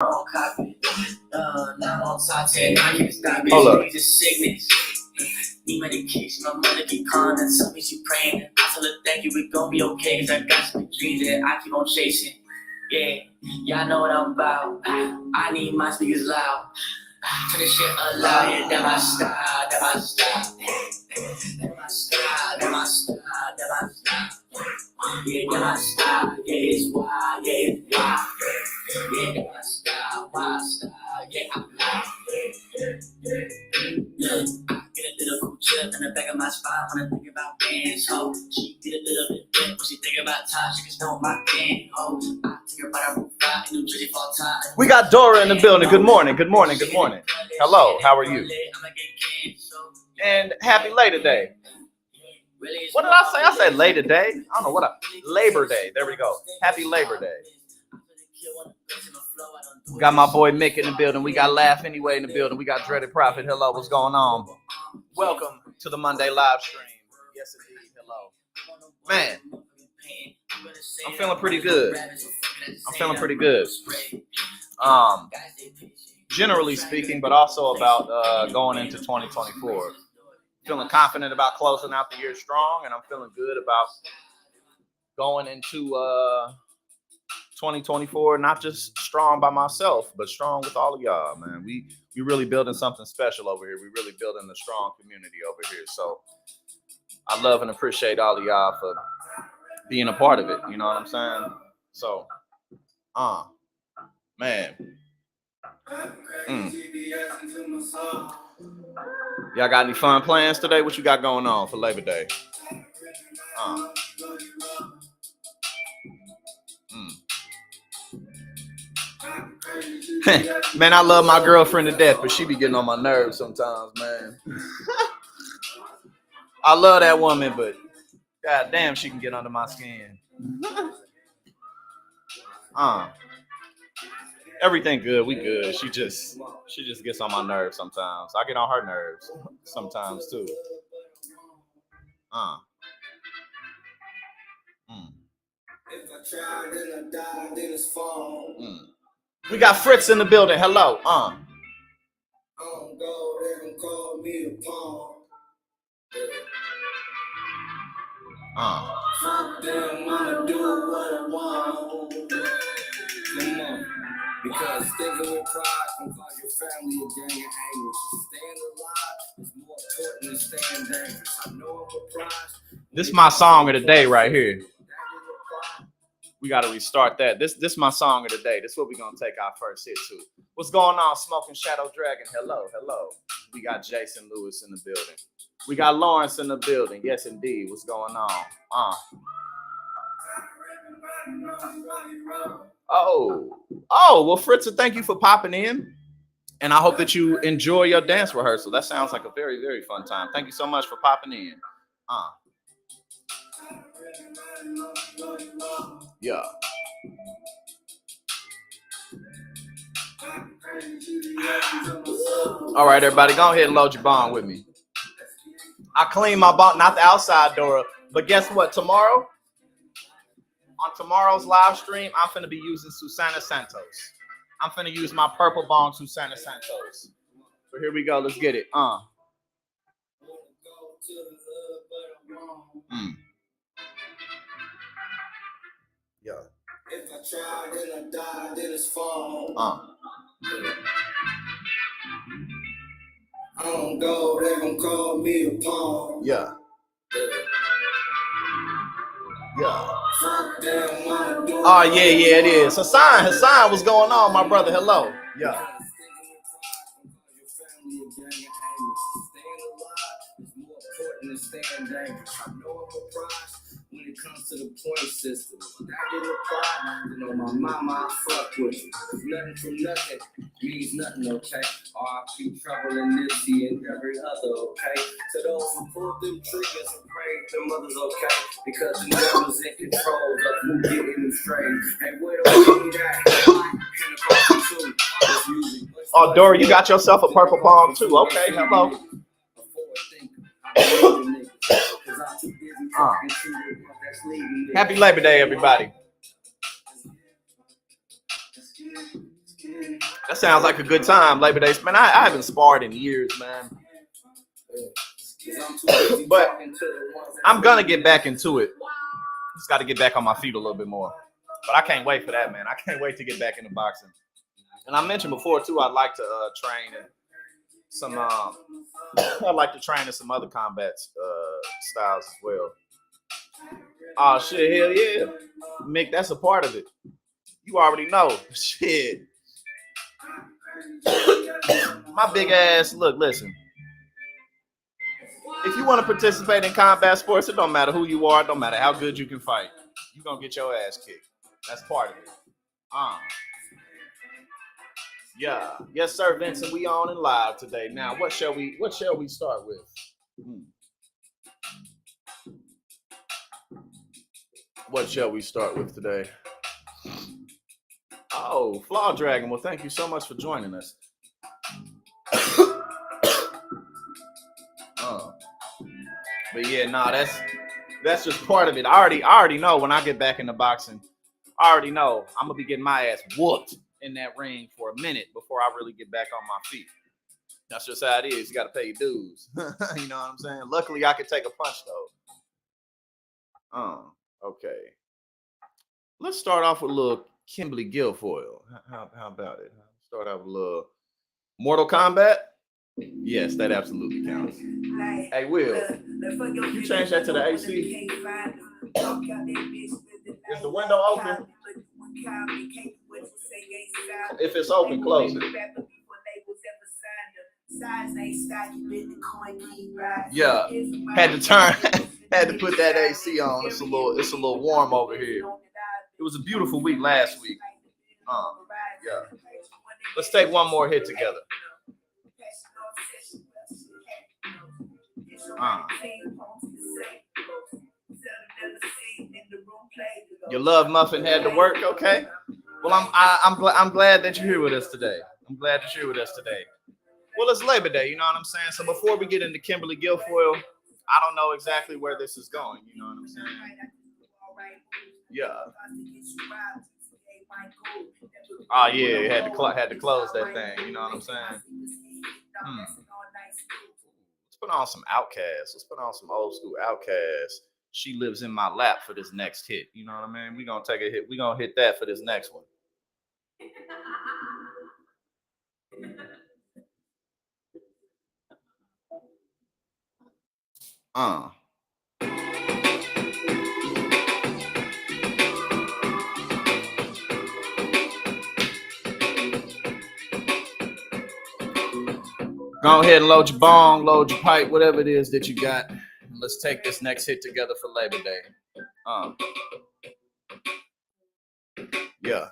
Hold up. Need medication, my mother keep calling and tell me she praying. I tell her thank you, we gon' be okay. Cause I got some dreams that I keep on chasing. Yeah, y'all know what I'm about. I need my speakers loud. Turn this shit up loud, yeah, that my style, that my style. That my style, that my style, that my style. Yeah, that my style, yeah, it's wild, yeah, it's wild. Yeah, that my style, yeah, I'm loud. I get a little cool chip in the back of my spine when I think about bands. Oh, she get a little bit bent when she think about time. She can know my band. Oh, I take her by the roof out in New Jersey fall time. We got Dora in the building. Good morning. Good morning. Good morning. Hello. How are you? And happy Labor Day. What did I say? I said Labor Day. I don't know what. Labor Day. There we go. Happy Labor Day. We got my boy Mick in the building. We got Laugh Anyway in the building. We got Dreaded Prophet. Hello, what's going on? Welcome to the Monday live stream. Yes, indeed. Hello. Man, I'm feeling pretty good. I'm feeling pretty good. Generally speaking, but also about going into 2024. Feeling confident about closing out the year strong, and I'm feeling good about going into 2024, not just strong by myself, but strong with all of y'all, man. We really building something special over here. We really building a strong community over here. So I love and appreciate all of y'all for being a part of it. You know what I'm saying? So, man. Y'all got any fun plans today? What you got going on for Labor Day? Man, I love my girlfriend to death, but she be getting on my nerves sometimes, man. I love that woman, but god damn, she can get under my skin. Everything good, we good. She just gets on my nerves sometimes. I get on her nerves sometimes too. We got Fritz in the building. Hello. Fuck them, I'ma do what I want. Come on. Because thinking with pride can cause your family a gang of anguish. Staying alive is more important than staying dangerous. I know I'm a prize. This is my song of the day right here. We got to restart that. This is my song of the day. This is what we're going to take our first hit to. What's going on, Smoking Shadow Dragon? Hello, hello. We got Jason Lewis in the building. We got Lawrence in the building. Yes, indeed. What's going on? Well, Fritza, thank you for popping in. And I hope that you enjoy your dance rehearsal. That sounds like a very, very fun time. Thank you so much for popping in. Yeah. All right, everybody, go ahead and load your bong with me. I clean my bong, not the outside door, but guess what? Tomorrow, on tomorrow's live stream, I'm finna be using Susana Santos. I'm finna use my purple bong Susana Santos. So here we go. Let's get it. Yeah. If I try, then I die, then it's fall. I don't go, they gon' call me a pawn. Yeah. Yeah. Oh, yeah, it is. Hassan, what's going on, my brother? Hello. Yeah. When it comes to the point system, when I get a problem, you know, my mama, I fuck with you. Nothing from nothing means nothing, okay? R.I.P. Trouble and Nipsey and every other, okay? To those who pulled them triggers and prayed their mothers, okay? Because the devil's in control of who getting them straight. Hey, where do we at? Oh, Dory, you got yourself a purple palm too. Okay, hello. Happy Labor Day, everybody. That sounds like a good time, Labor Day. Man, I haven't sparred in years, man. But I'm gonna get back into it. Just got to get back on my feet a little bit more. But I can't wait for that, man. I can't wait to get back into boxing. And I mentioned before too, I'd like to train in some. I'd like to train in some other combat styles as well. Oh shit, hell yeah, Mick, that's a part of it. You already know, shit. My big ass. Look, listen. If you want to participate in combat sports, it don't matter who you are, it don't matter how good you can fight. You're gonna get your ass kicked. That's part of it. Yeah. Yes, sir, Vincent. We on and live today. Now, what shall we start with? What shall we start with today? Oh, Flaw Dragon. Well, thank you so much for joining us. But yeah, nah, that's just part of it. I already know when I get back into boxing, I already know I'm gonna be getting my ass whooped in that ring for a minute before I really get back on my feet. That's just how it is. You gotta pay your dues. You know what I'm saying? Luckily, I could take a punch though. Okay. Let's start off with a little Kimberly Guilfoyle. How about it? Start off with a little Mortal Kombat. Yes, that absolutely counts. Hey, Will, you change that to the AC? Is the window open? If it's open, close it. Yeah, had to put that AC on. It's a little warm over here. It was a beautiful week last week. Yeah. Let's take one more hit together. Your love muffin had to work, okay? Well, I'm glad that you're here with us today. I'm glad that you're here with us today. Well, it's Labor Day, you know what I'm saying? So before we get into Kimberly Guilfoyle, I don't know exactly where this is going, you know what I'm saying? Yeah. Oh yeah, had to close that thing, you know what I'm saying? Let's put on some Outkast. Let's put on some old school Outkast. She lives in my lap for this next hit. You know what I mean? We're gonna take a hit. We're gonna hit that for this next one. Go ahead and load your bong, load your pipe, whatever it is that you got. Let's take this next hit together for Labor Day. Yeah.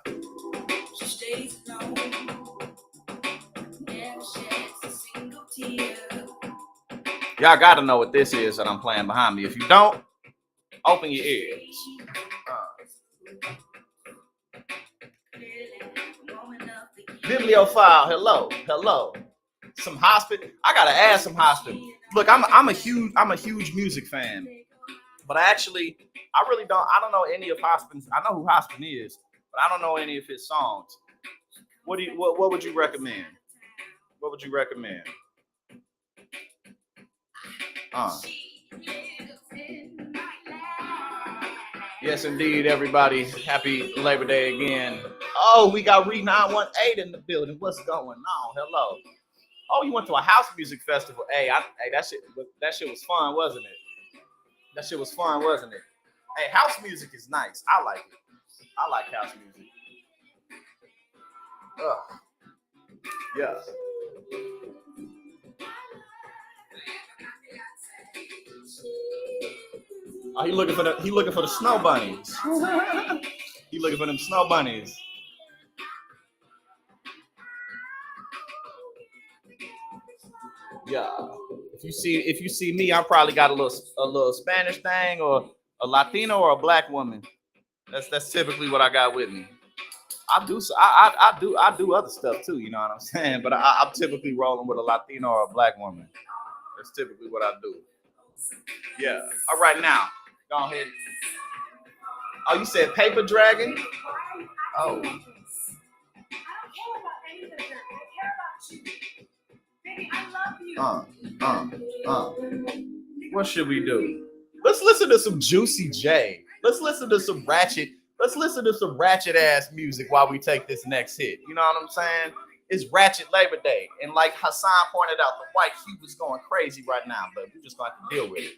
Y'all gotta know what this is that I'm playing behind me. If you don't, open your ears. Bibliophile, hello. Some hospital. I gotta add some hospital. Look, I'm a huge music fan, but I really don't. I don't know any of Hospin's. I know who Hospin is, but I don't know any of his songs. What would you recommend? What would you recommend? Yes, indeed, everybody. Happy Labor Day again. Oh, we got Re 918 in the building. What's going on? Hello. Oh, you went to a house music festival. Hey, that shit was fun, wasn't it? That shit was fun, wasn't it? Hey, house music is nice. I like it. I like house music. Yeah. Oh, he looking for the snow bunnies. He looking for them snow bunnies. Yeah. If you see me, I probably got a little Spanish thing or a Latino or a black woman. That's typically what I got with me. I do other stuff too, you know what I'm saying? But I'm typically rolling with a Latino or a black woman. That's typically what I do. Yeah. All right, now, go ahead. Oh, you said Paper Dragon? Oh. What should we do? Let's listen to some Juicy J. Let's listen to some ratchet. Let's listen to some ratchet ass music while we take this next hit. You know what I'm saying? It's Ratchet Labor Day. And like Hassan pointed out, the white hue is going crazy right now, but we're just going to have to deal with it.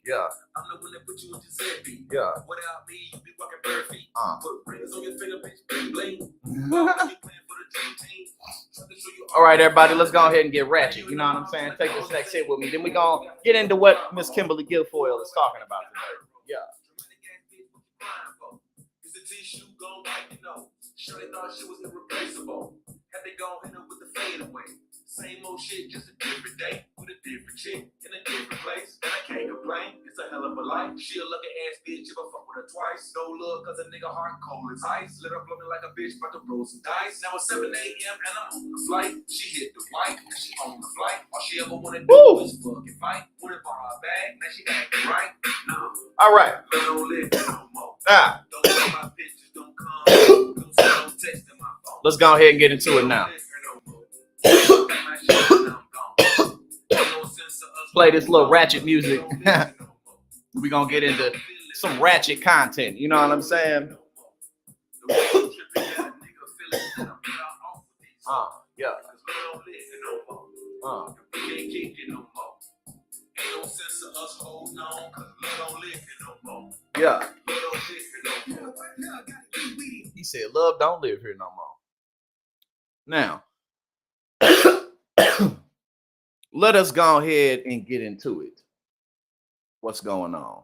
Yeah. I'm the one that put you in Giuseppe. Yeah. Without me, you be walking bare feet. Put rings on your finger, bitch. Bling bling. All right, everybody, let's go ahead and get ratchet. You know what I'm saying? Take this next hit with me. Then we're going to get into what Miss Kimberly Guilfoyle is talking about today. Yeah. Sure they thought she was irreplaceable. Had they gone hit her with the fade away. Same old shit, just a different day with a different chick in a different place. And I can't complain, it's a hell of a life. She a lucky ass bitch if I fuck with her twice. No love cause a nigga heart cold as ice. Let her blow me like a bitch, about to roll some dice. Now it's 7 a.m. and I'm on the flight. She hit the white and she on the flight. All she ever wanna do is fucking fight. Went and bought her bag, now she acting right. No. All right. Don't live no more. Don't let my pictures don't come. Don't text in my phone. Let's go ahead and get into it now. Play this little ratchet music. We're gonna get into some ratchet content. You know what I'm saying? Yeah. Yeah. He said, love don't live here no more. Now, let us go ahead and get into it. What's going on?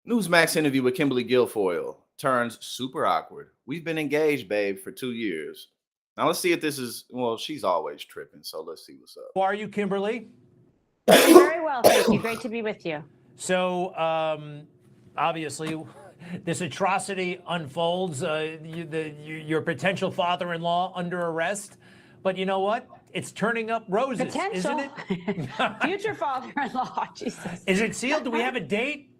Newsmax interview with Kimberly Guilfoyle turns super awkward. We've been engaged, babe, for 2 years. Now let's see if this is, well, she's always tripping, so let's see what's up. How are you, Kimberly? Very well, thank you. Great to be with you. So, obviously, this atrocity unfolds. Your potential father-in-law under arrest. But you know what? It's turning up roses, Potential. isn't it? Future father-in-law, Jesus. Is it sealed? Do we have a date?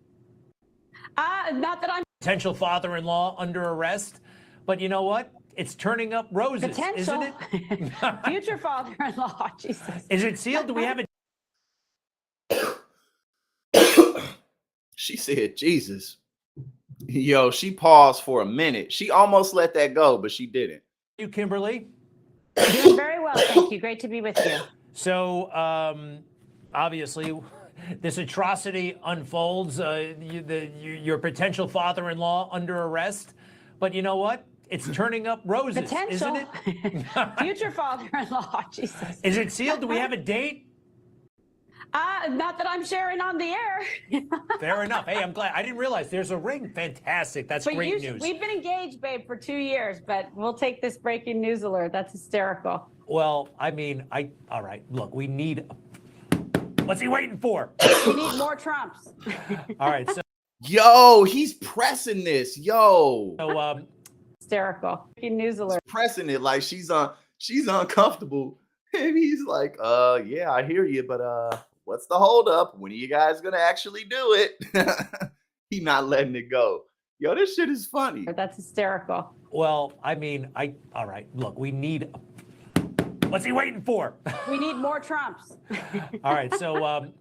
Not that I'm... Potential father-in-law under arrest. But you know what? It's turning up roses, Potential. isn't it? Future father-in-law, Jesus. Is it sealed? Do we have a... She said, Jesus. Yo, she paused for a minute. She almost let that go, but she didn't. You, Kimberly? Doing very well, thank you. Great to be with you. So, obviously, this atrocity unfolds. Your potential father-in-law under arrest. But you know what? It's turning up roses, Potential. isn't it? Future father-in-law, Jesus. Is it sealed? Do we have a date? Not that I'm sharing on the air. Fair enough. Hey, I'm glad. I didn't realize there's a ring. Fantastic. That's great news. We've been engaged, babe, for 2 years, but we'll take this breaking news alert. That's hysterical. Well, I mean, all right, look, we need, what's he waiting for? We need more Trumps. All right. So, yo, he's pressing this. Yo. So, hysterical. Breaking news alert. He's pressing it like she's uncomfortable. And he's like, yeah, I hear you, but what's the holdup? When are you guys gonna actually do it? He not letting it go. Yo, this shit is funny. That's hysterical. well, I mean, all right, look, we need, what's he waiting for? We need more Trumps. All right. So,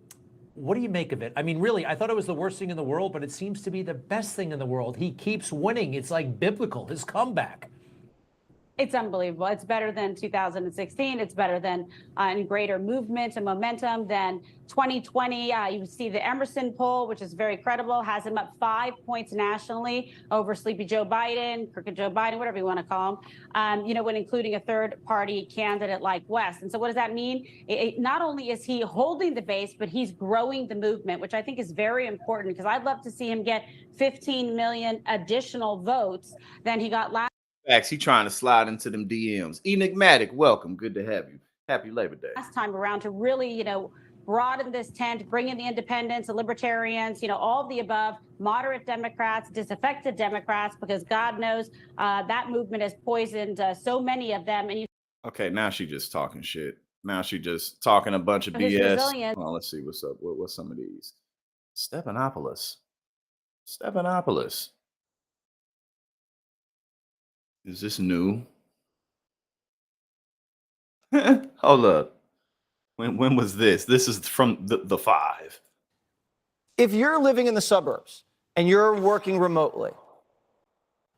what do you make of it? I mean, really, I thought it was the worst thing in the world, but it seems to be the best thing in the world. He keeps winning. It's like biblical, his comeback. It's unbelievable. It's better than 2016. It's better than and greater movement and momentum than 2020. You see the Emerson poll, which is very credible, has him up 5 points nationally over Sleepy Joe Biden, Crooked Joe Biden, whatever you want to call him, when including a third-party candidate like West. And so what does that mean? Not only is he holding the base, but he's growing the movement, which I think is very important because I'd love to see him get 15 million additional votes than he got last. Facts, he trying to slide into them DMs. Enigmatic, welcome. Good to have you. Happy Labor Day. Last time around to really, broaden this tent, bring in the independents, the libertarians, all of the above, moderate Democrats, disaffected Democrats, because God knows that movement has poisoned so many of them. And Okay, now she just talking shit. Now she just talking a bunch of BS. Hold on, let's see what's up. What's some of these? Stephanopoulos. Is this new? Hold up. When was this? This is from the 5. If you're living in the suburbs and you're working remotely,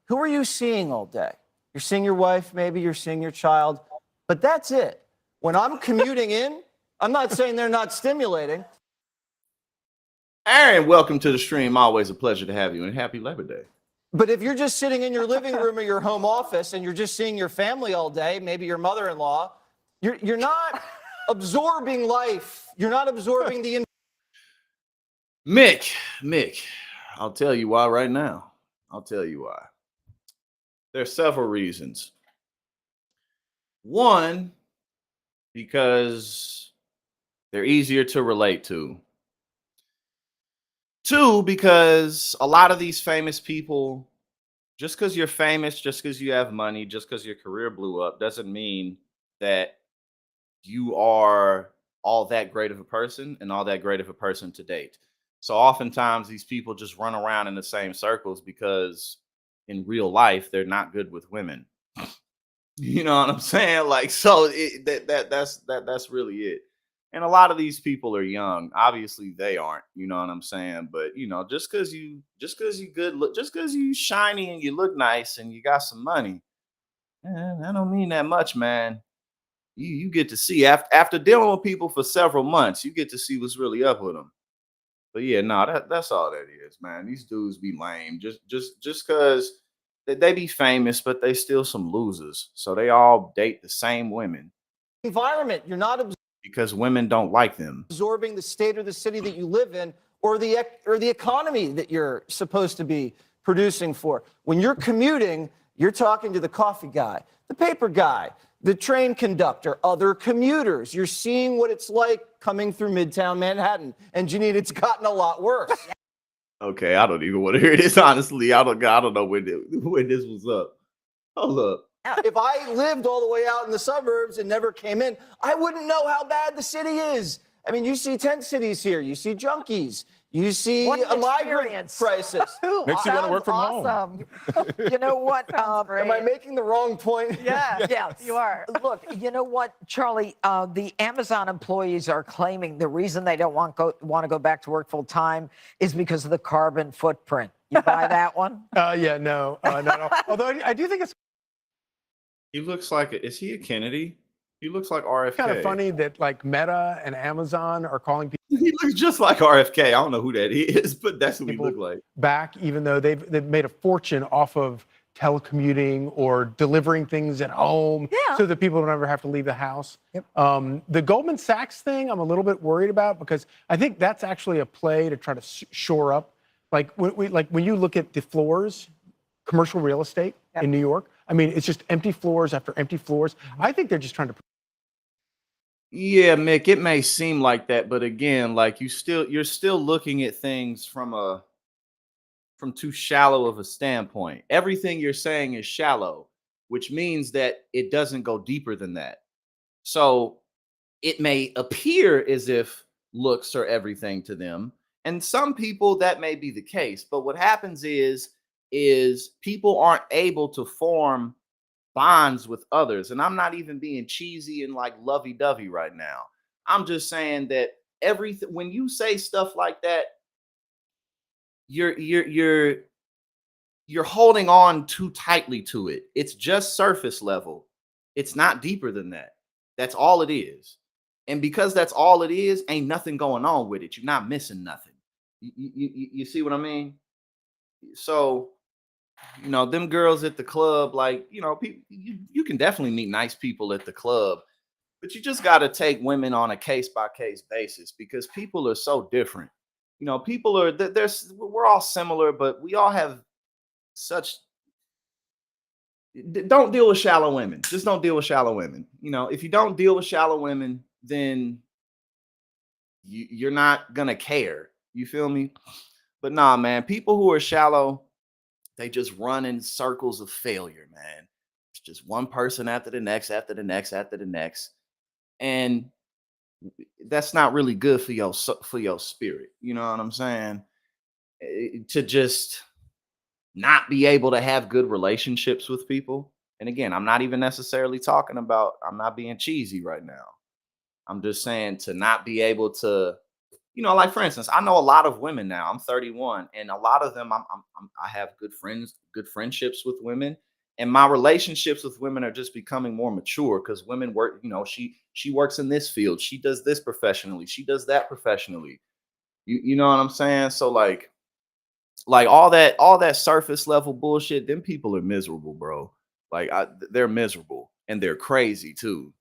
who are you seeing all day? You're seeing your wife, maybe you're seeing your child, but that's it. When I'm commuting in, I'm not saying they're not stimulating. Aaron, welcome to the stream. Always a pleasure to have you, and happy Labor Day. But if you're just sitting in your living room or your home office and you're just seeing your family all day, maybe your mother-in-law, you're not absorbing life. You're not absorbing the Mick, I'll tell you why right now. I'll tell you why. There's several reasons. One, because they're easier to relate to. 2, because a lot of these famous people, just because you're famous, just because you have money, just because your career blew up, doesn't mean that you are all that great of a person and all that great of a person to date. So oftentimes these people just run around in the same circles because in real life they're not good with women. You know what I'm saying? Like, so that's really it. And a lot of these people are young. Obviously, they aren't. You know what I'm saying? But just because you good look, just because you shiny and you look nice and you got some money, that don't mean that much, man. You get to see after dealing with people for several months, you get to see what's really up with them. But yeah, no, that's all that is, man. These dudes be lame. Just because they be famous, but they still some losers. So they all date the same women environment. You're not because women don't like them. absorbing the state or the city that you live in or the economy that you're supposed to be producing for. When you're commuting, you're talking to the coffee guy, the paper guy, the train conductor, other commuters. You're seeing what it's like coming through Midtown Manhattan. And Janine, it's gotten a lot worse. Okay, I don't even want to hear this. Honestly, I don't know when this was up. Hold up. If I lived all the way out in the suburbs and never came in, I wouldn't know how bad the city is. I mean, you see tent cities here. You see junkies. You see a migrant crisis. Makes you want to work from home. You know what? Am I making the wrong point? Yeah, Yes. you are. Look, you know what, Charlie? The Amazon employees are claiming the reason they don't want to go back to work full time is because of the carbon footprint. You buy that one? Yeah, no. Although I do think it's He looks like is he a Kennedy? He looks like RFK. kind of funny that like Meta and Amazon are calling people He looks just like RFK. I don't know who that is, but that's who he look like. back, even though they've made a fortune off of telecommuting or delivering things at home, so that people don't ever have to leave the house. Yep. The Goldman Sachs thing, I'm a little bit worried about because I think that's actually a play to try to shore up. Like when you look at the floors, commercial real estate in New York, I mean, it's just empty floors after empty floors. I think they're just trying to. Yeah, Mick, it may seem like that, but again, like you're still looking at things from too shallow of a standpoint. Everything you're saying is shallow, which means that it doesn't go deeper than that. So it may appear as if looks are everything to them, and some people that may be the case. But what happens is people aren't able to form bonds with others. And I'm not even being cheesy and like lovey-dovey right now. I'm just saying that everything, when you say stuff like that, you're holding on too tightly to it. It's just surface level. It's not deeper than that. That's all it is. And because that's all it is, ain't nothing going on with it. You're not missing nothing. You see what I mean? So them girls at the club, like, people, you can definitely meet nice people at the club, but you just got to take women on a case-by-case basis because people are so different. People are, we're all similar, but we all have don't deal with shallow women. Just don't deal with shallow women. If you don't deal with shallow women, then you're not going to care. You feel me? But nah, man, people who are shallow, they just run in circles of failure, man. It's just one person after the next, after the next, after the next. And that's not really good for your spirit. You know what I'm saying? To just not be able to have good relationships with people. And again, I'm not even necessarily talking about, I'm not being cheesy right now. I'm just saying to not be able to, like for instance, I know a lot of women now. I'm 31, and a lot of them, I have good friends, good friendships with women, and my relationships with women are just becoming more mature because women work. She works in this field, she does this professionally, she does that professionally. You know what I'm saying? So like all that surface level bullshit, them people are miserable, bro. Like they're miserable and they're crazy too.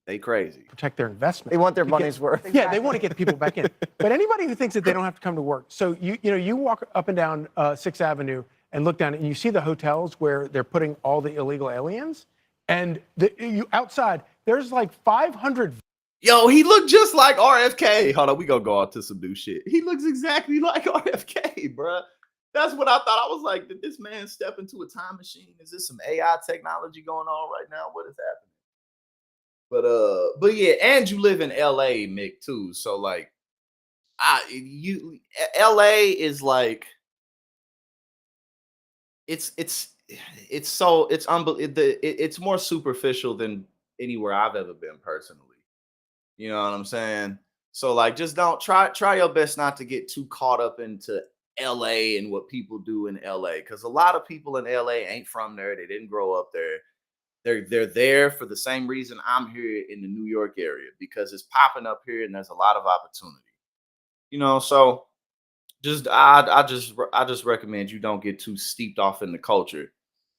They crazy. Protect their investment. They want their money's worth. Yeah, they want to get people back in. But anybody who thinks that they don't have to come to work, so you walk up and down 6th Avenue and look down, and you see the hotels where they're putting all the illegal aliens, and outside there's like 500. Yo, he looked just like RFK. Hold on, we gonna go on to some new shit. He looks exactly like RFK, bruh. That's what I thought. I was like, did this man step into a time machine? Is this some AI technology going on right now? What is happening? But yeah, and you live in LA, Mick, too. So like, LA is like, it's more superficial than anywhere I've ever been personally. You know what I'm saying? So like, just don't try your best not to get too caught up into LA and what people do in LA, because a lot of people in LA ain't from there. They didn't grow up there. They're there for the same reason I'm here in the New York area, because it's popping up here and there's a lot of opportunity. So I just recommend you don't get too steeped off in the culture,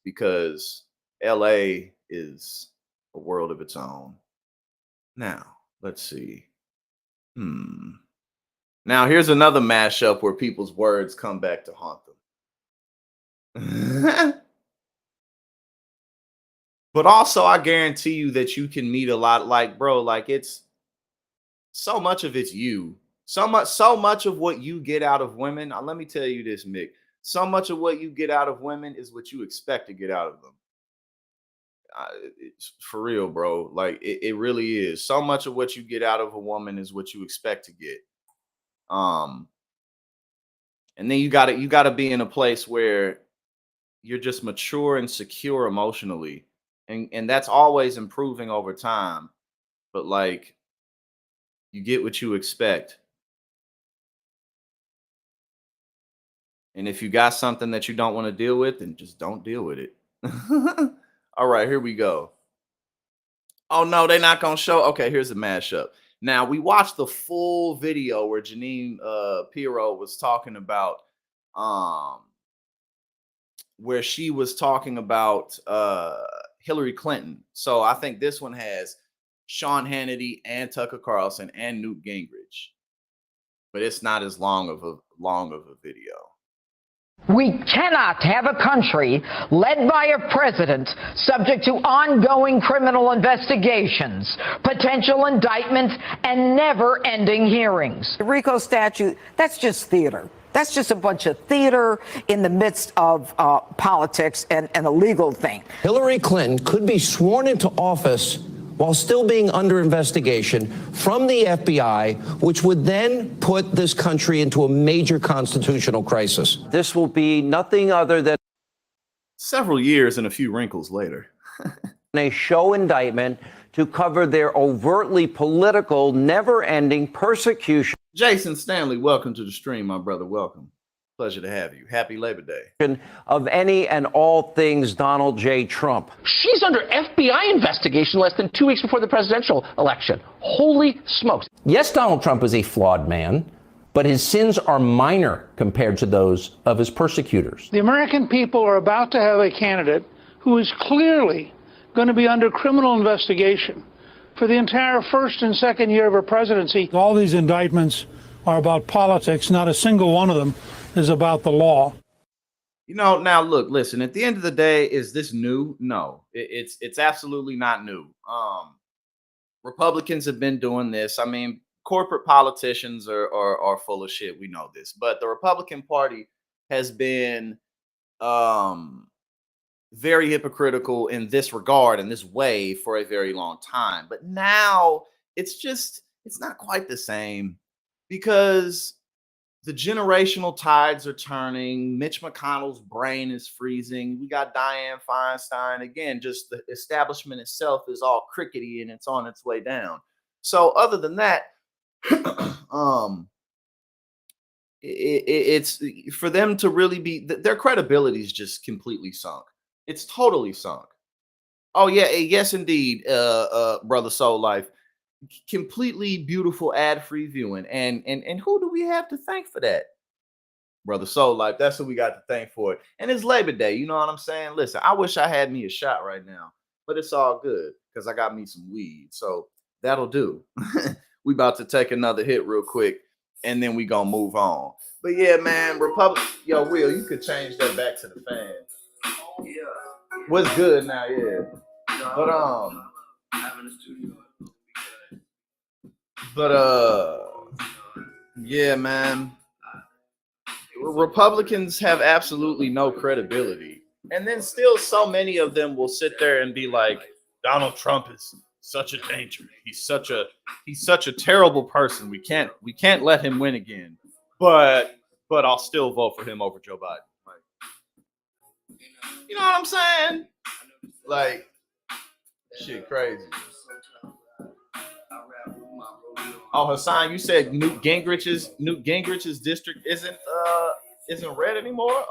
because LA is a world of its own. Now, let's see. Now, here's another mashup where people's words come back to haunt them. But also, I guarantee you that you can meet a lot. Like, bro, like it's so much of it's you. So much of what you get out of women. Let me tell you this, Mick. So much of what you get out of women is what you expect to get out of them. It's for real, bro. Like it really is. So much of what you get out of a woman is what you expect to get. And then you gotta be in a place where you're just mature and secure emotionally, and that's always improving over time. But like, you get what you expect. And if you got something that you don't want to deal with, then just don't deal with it. All right, here we go. Oh no, they're not gonna show. Okay, here's the mashup. Now we watched the full video where Janine Pirro was talking about where she was talking about Hillary Clinton. So I think this one has Sean Hannity and Tucker Carlson and Newt Gingrich, but it's not as long of a video. We cannot have a country led by a president subject to ongoing criminal investigations, potential indictments, and never-ending hearings. The RICO statute, that's just theater. That's just a bunch of theater in the midst of politics and a legal thing. Hillary Clinton could be sworn into office while still being under investigation from the FBI, which would then put this country into a major constitutional crisis. This will be nothing other than several years and a few wrinkles later. a show indictment to cover their overtly political, never-ending persecution. Jason Stanley, welcome to the stream, my brother. Welcome. Pleasure to have you. Happy Labor Day. Of any and all things Donald J. Trump. She's under FBI investigation less than 2 weeks before the presidential election. Holy smokes. Yes, Donald Trump is a flawed man, but his sins are minor compared to those of his persecutors. The American people are about to have a candidate who is clearly going to be under criminal investigation for the entire first and second year of her presidency. All these indictments are about politics. Not a single one of them is about the law. Now look, listen, at the end of the day, is this new? No, it's absolutely not new. Republicans have been doing this. I mean, corporate politicians are full of shit. We know this, but the Republican Party has been very hypocritical in this regard, in this way, for a very long time. But now it's not quite the same, because the generational tides are turning. Mitch McConnell's brain is freezing. We got Dianne Feinstein. Again, just the establishment itself is all crickety and it's on its way down. So other than that, it's for them to really be, their credibility is just completely sunk. It's totally sunk. Oh yeah, yes indeed, brother Soul Life. Completely beautiful ad-free viewing, and who do we have to thank for that? Brother Soul Life. That's who we got to thank for it. And it's Labor Day. You know what I'm saying? Listen, I wish I had me a shot right now, but it's all good because I got me some weed, so that'll do. We about to take another hit real quick, and then we gonna move on. But yeah, man, Republic. Yo, Will, you could change that back to the fan. Yeah. What's good now? Yeah. But yeah, man. Republicans have absolutely no credibility. And then still so many of them will sit there and be like, Donald Trump is such a danger. He's such a terrible person. We can't let him win again. But I'll still vote for him over Joe Biden. Like, you know what I'm saying? Like, shit crazy. Oh, Hassan, you said Newt Gingrich's district isn't red anymore?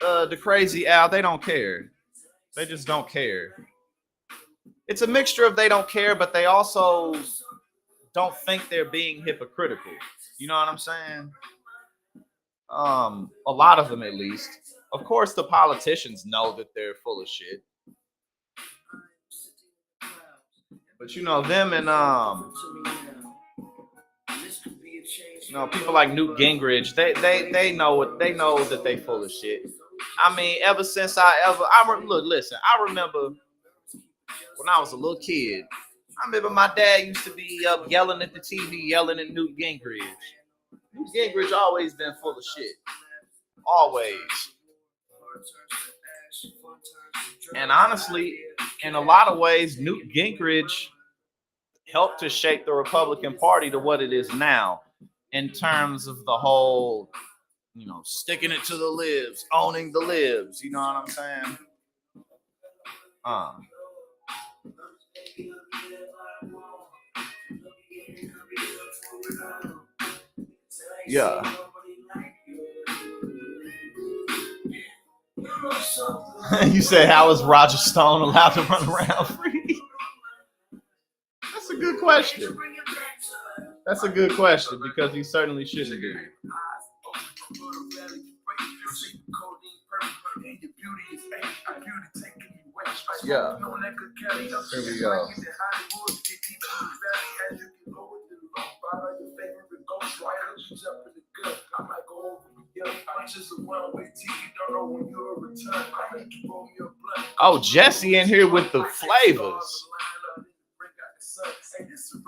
The crazy Al, they don't care. They just don't care. It's a mixture of they don't care, but they also don't think they're being hypocritical. You know what I'm saying? A lot of them at least. Of course, the politicians know that they're full of shit. But you know, them and people like Newt Gingrich, they know that they full of shit. I mean, ever since I remember when I was a little kid. I remember my dad used to be up yelling at the TV, yelling at Newt Gingrich. Newt Gingrich always been full of shit. Always. And honestly, in a lot of ways, Newt Gingrich helped to shape the Republican Party to what it is now in terms of the whole, sticking it to the libs, owning the libs. You know what I'm saying? Yeah. You say, how is Roger Stone allowed to run around free? That's a good question. That's a good question because he certainly shouldn't be. Yeah. Here we go. Oh, Jesse in here with the flavors.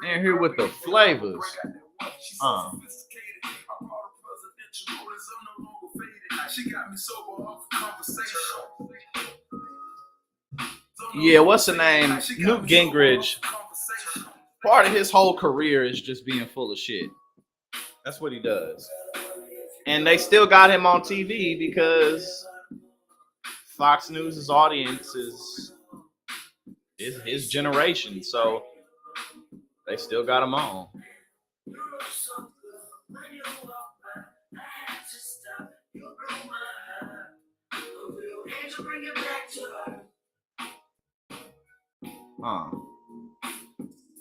In here with the flavors. Yeah, what's the name? Newt Gingrich. Part of his whole career is just being full of shit. That's what he does. And they still got him on TV because Fox News' audience is his generation. So they still got him on.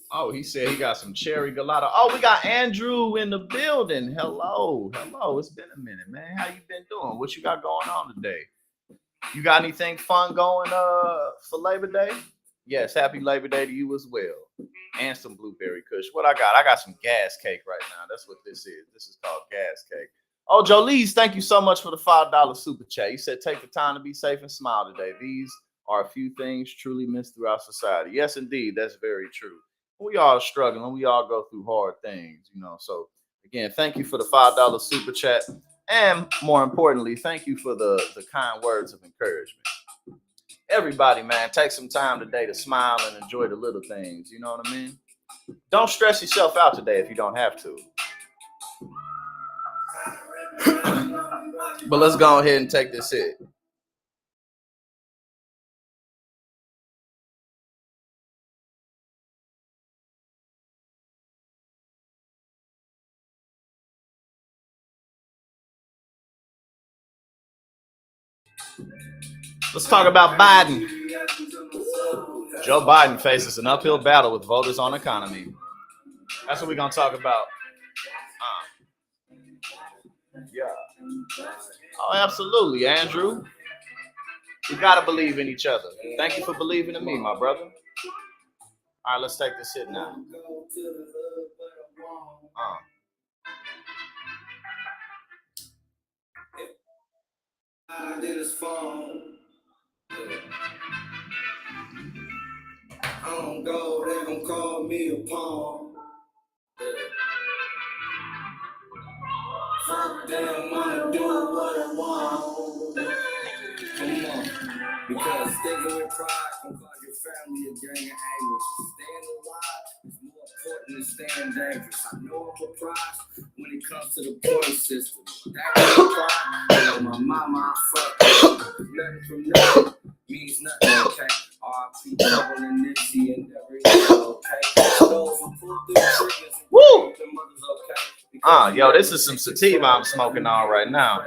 Oh, he said he got some cherry gelato. Oh, we got Andrew in the building. Hello. It's been a minute, man. How you been doing? What you got going on today? You got anything fun going for Labor Day? Yes, happy Labor Day to you as well. And some blueberry kush. What I got? I got some gas cake right now. That's what this is. This is called gas cake. Oh, Jolise, thank you so much for the $5 super chat. You said take the time to be safe and smile today. These are a few things truly missed throughout society. Yes, indeed. That's very true. We all struggling. We all go through hard things, So, again, thank you for the $5 super chat. And more importantly, thank you for the kind words of encouragement. Everybody, man, take some time today to smile and enjoy the little things. You know what I mean? Don't stress yourself out today if you don't have to. But let's go ahead and take this hit. Let's talk about Biden. Joe Biden faces an uphill battle with voters on economy. That's what we're going to talk about. Yeah. Oh, absolutely, Andrew. We got to believe in each other. Thank you for believing in me, my brother. All right, let's take this hit now. I don't go, they gon' call me a pawn. Fuck them, I'ma do what I want. Come on, because thinking with pride can cause your family a gang of anguish. Staying alive is more important than staying dangerous. I know I'm a prize when it comes to the point system. That kind of pride, you know, my mama, I fuck nothing from nothing means nothing, okay? RP double and Nipsey and everything, okay? Those who pull through triggers and woo! The mothers, okay? Yo, this is some sativa I'm smoking on right now.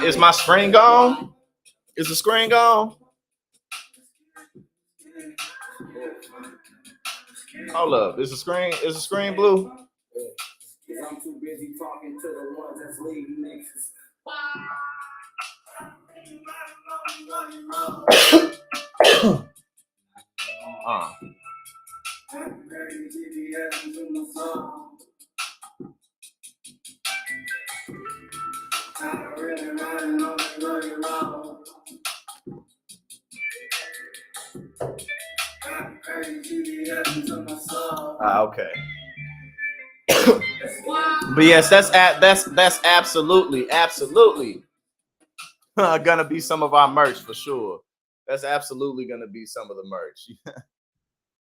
Is my screen gone? Is the screen gone? Hold up. Is the screen blue? I'm too busy talking to the ones that's leading niggas. Okay. But yes, that's absolutely gonna be some of our merch for sure. That's absolutely gonna be some of the merch.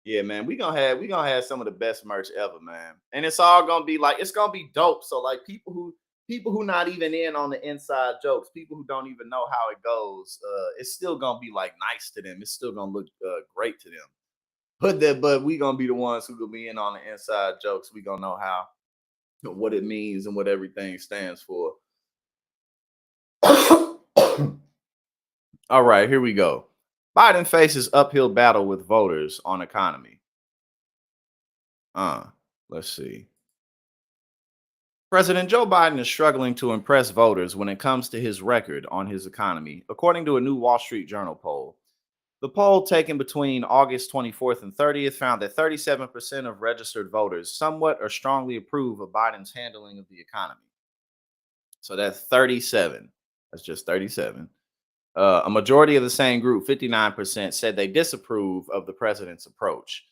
Yeah, man, we gonna have some of the best merch ever, man. And it's all gonna be like, it's gonna be dope. So like people who not even in on the inside jokes, people who don't even know how it goes, it's still gonna be like nice to them. It's still gonna look great to them. But we gonna be the ones who will be in on the inside jokes. We gonna know what it means and what everything stands for. All right, here we go. Biden faces uphill battle with voters on economy. Let's see. President Joe Biden is struggling to impress voters when it comes to his record on his economy, according to a new Wall Street Journal poll. The poll taken between August 24th and 30th found that 37% of registered voters somewhat or strongly approve of Biden's handling of the economy. So that's 37. That's just 37. A majority of the same group, 59%, said they disapprove of the president's approach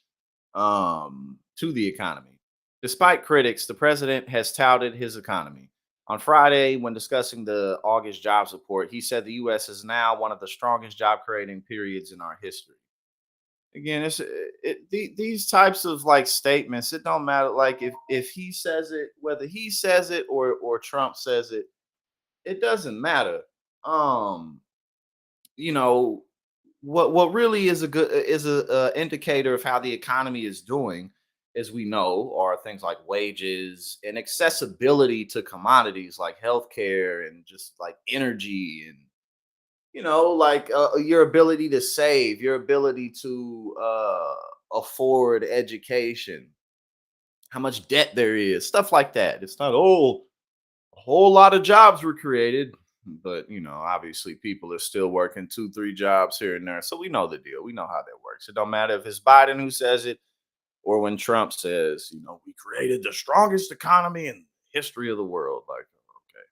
to the economy. Despite critics, the president has touted his economy. On Friday, when discussing the August jobs report, he said the U.S. is now one of the strongest job creating periods in our history. Again, these types of like statements, it don't matter. Like if he says it, whether he says it or Trump says it, it doesn't matter. You know, what really is a indicator of how the economy is doing, as we know, are things like wages and accessibility to commodities like healthcare and just like energy and, you know, like your ability to save, your ability to afford education, how much debt there is, stuff like that. It's not, a whole lot of jobs were created, but, you know, obviously people are still working 2-3 jobs here and there. So we know the deal. We know how that works. It don't matter if it's Biden who says it or when Trump says, you know, we created the strongest economy in history of the world. Like, okay.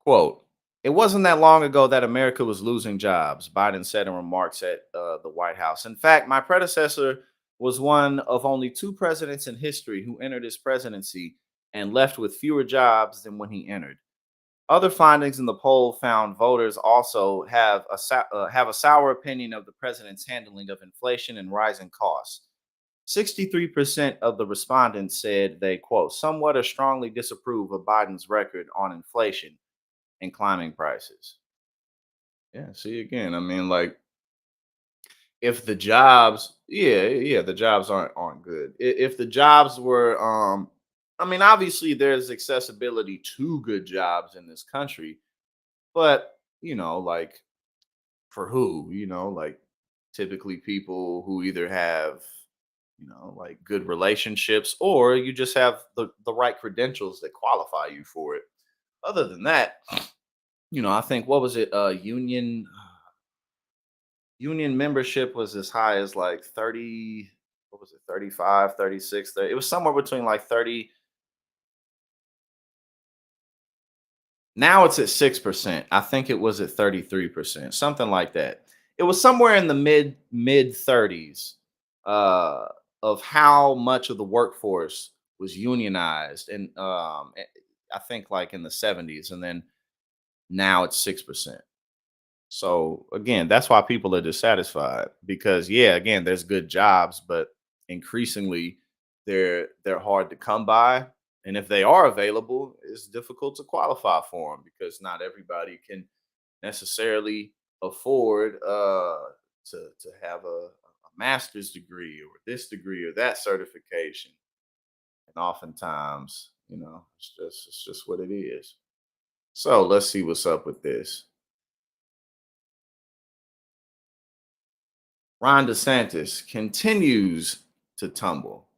Quote, it wasn't that long ago that America was losing jobs, Biden said in remarks at the White House. In fact, my predecessor was one of only 2 presidents in history who entered his presidency and left with fewer jobs than when he entered. Other findings in the poll found voters also have a sour opinion of the president's handling of inflation and rising costs. 63% of the respondents said they, quote, somewhat or strongly disapprove of Biden's record on inflation and climbing prices. Yeah, see again, I mean, like, if the jobs, the jobs aren't good. If the jobs were, I mean, obviously there's accessibility to good jobs in this country, but like for who? Like typically people who either have, like good relationships, or you just have the right credentials that qualify you for it. Other than that, I think what was it? Union membership was as high as like 30, what was it, 35, 36, 30. It was somewhere between like 30. Now it's at 6%. I think it was at 33%, something like that. It was somewhere in the mid 30s of how much of the workforce was unionized, and I think like in the 70s, and then now it's 6%. So again, that's why people are dissatisfied, because again, there's good jobs, but increasingly they're hard to come by. And if they are available, it's difficult to qualify for them because not everybody can necessarily afford to have a master's degree or this degree or that certification. And oftentimes, it's just what it is. So let's see what's up with this. Ron DeSantis continues to tumble.